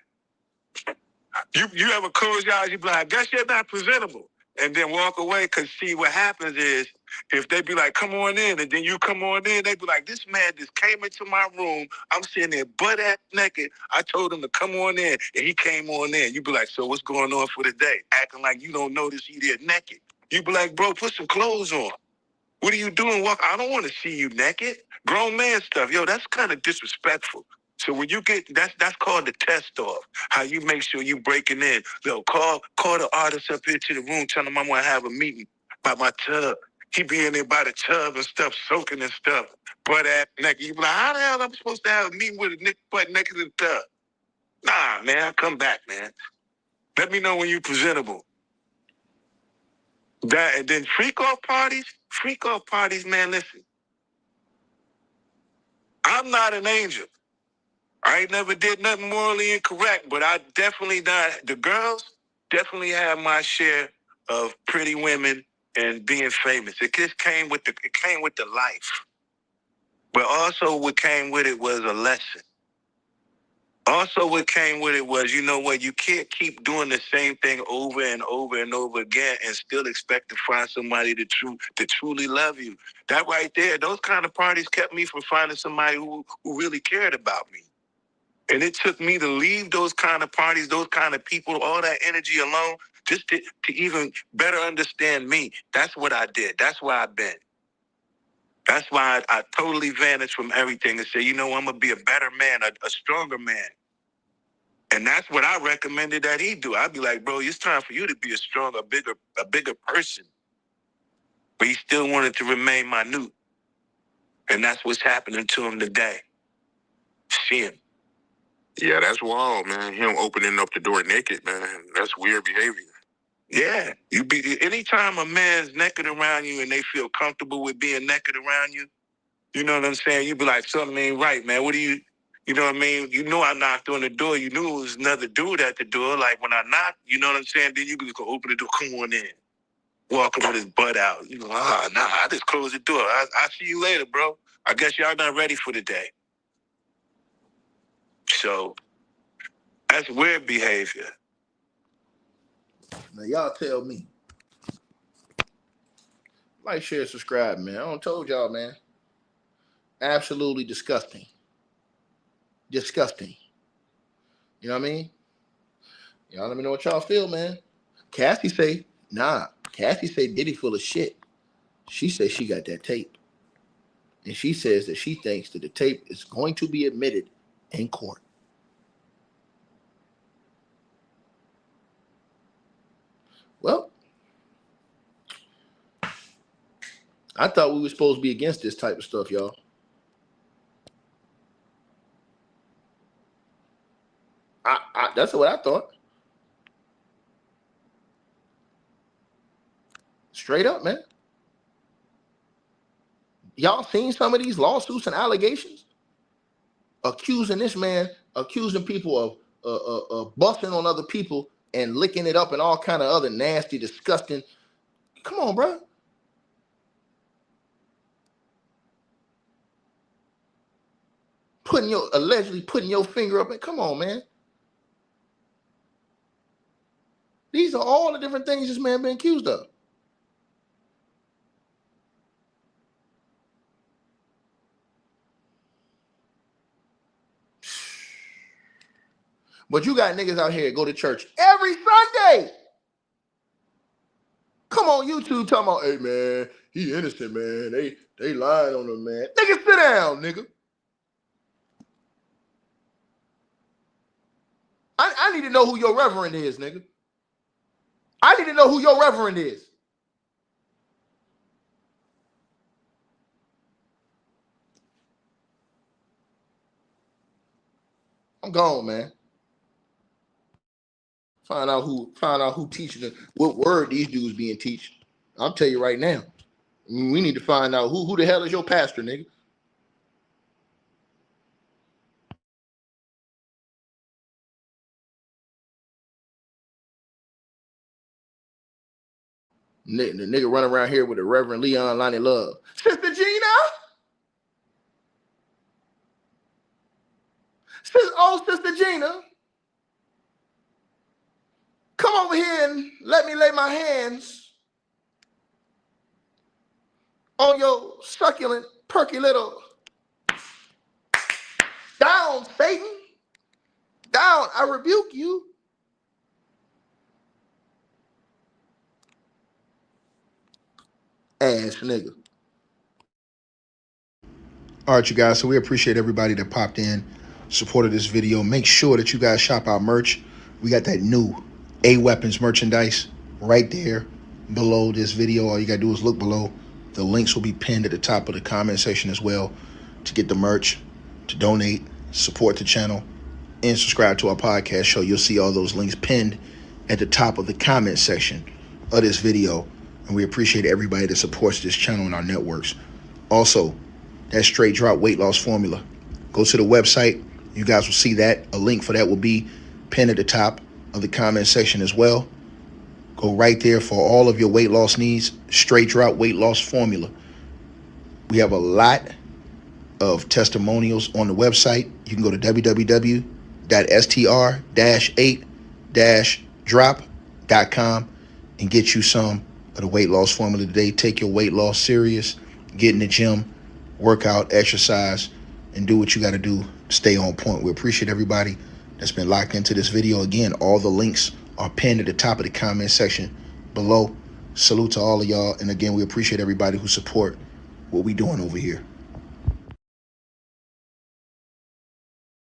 You ever close your eyes, you be like, I guess you're not presentable. And then walk away, because see, what happens is, if they be like, come on in, and then you come on in, they be like, this man just came into my room. I'm sitting there butt-ass naked. I told him to come on in, and he came on in. You be like, so what's going on for the day? Acting like you don't notice he there naked. You be like, bro, put some clothes on. What are you doing? Walk. I don't want to see you naked. Grown man stuff. Yo, that's kind of disrespectful. So when you get, that's called the test off. How you make sure you breaking in. Yo, call the artist up here to the room, tell him I want to have a meeting by my tub. He be in there by the tub and stuff, soaking and stuff. Butt ass naked. You be like, how the hell am I supposed to have a meeting with a butt naked in the tub? Nah, man, come back, man. Let me know when you presentable. That and then freak off parties, man, listen. I'm not an angel. I ain't never did nothing morally incorrect, but I definitely not. The girls definitely have my share of pretty women and being famous. It just came with the life. But also what came with it was a lesson. Also what came with it was, you know what, you can't keep doing the same thing over and over and over again and still expect to find somebody to truly love you. That right there, those kind of parties kept me from finding somebody who really cared about me. And it took me to leave those kind of parties, those kind of people, all that energy alone, just to even better understand me. That's what I did. That's where I've been. That's why I totally vanished from everything and say, you know, I'm going to be a better man, a stronger man. And that's what I recommended that he do. I'd be like, bro, it's time for you to be a stronger, a bigger person. But he still wanted to remain minute. And that's what's happening to him today. See him. Yeah, that's wild, man. Him opening up the door naked, man. That's weird behavior. Yeah. Anytime a man's naked around you and they feel comfortable with being naked around you, you know what I'm saying? You be like, something ain't right, man. What do you know what I mean? You know I knocked on the door. You knew it was another dude at the door. Like when I knocked, you know what I'm saying? Then you can just go open the door, come on in. Walking with his butt out. You know, nah, I just closed the door. I'll see you later, bro. I guess y'all not ready for the day. So that's weird behavior. Now y'all tell me. Like, share, subscribe, man. I don't told y'all, man. Absolutely disgusting. Disgusting. You know what I mean? Y'all let me know what y'all feel, man. Cassie say, nah. Cassie say Diddy full of shit. She says she got that tape. And she says that she thinks that the tape is going to be admitted in court. Well, I thought we were supposed to be against this type of stuff, y'all. That's what I thought. Straight up, man. Y'all seen some of these lawsuits and allegations? Accusing people of busting on other people and licking it up and all kind of other nasty, disgusting. Come on, bro. Allegedly putting your finger up and come on, man. These are all the different things this man been accused of. But you got niggas out here go to church every Sunday. Come on YouTube talking about, hey man, he innocent, man. They lying on him, man. Nigga, sit down, nigga. I need to know who your reverend is, nigga. I need to know who your reverend is. I'm gone, man. Find out who teaching it, what word these dudes being teaching. I'll tell you right now. We need to find out who the hell is your pastor, nigga. The nigga running around here with the Reverend Leon Lonnie Love. Sister Gina? Sister Gina. Come over here and let me lay my hands on your succulent, perky little. Down, Satan. Down, I rebuke you. Ass nigga. All right, you guys, so we appreciate everybody that popped in, supported this video. Make sure that you guys shop our merch. We got that new A-Weapons merchandise right there below this video. All you got to do is look below. The links will be pinned at the top of the comment section as well to get the merch, to donate, support the channel, and subscribe to our podcast show. You'll see all those links pinned at the top of the comment section of this video. And we appreciate everybody that supports this channel and our networks. Also, that straight drop weight loss formula. Go to the website. You guys will see that. A link for that will be pinned at the top of the comment section as well. Go right there for all of your weight loss needs. Straight drop weight loss formula. We have a lot of testimonials on the website. You can go to www.str-8-drop.com and get you some of the weight loss formula today. Take your weight loss serious. Get in the gym. Work out, exercise, and do what you got to do. Stay on point. We appreciate everybody that's been locked into this video. Again, all the links are pinned at the top of the comment section below. Salute to all of y'all. And again, we appreciate everybody who support what we doing over here.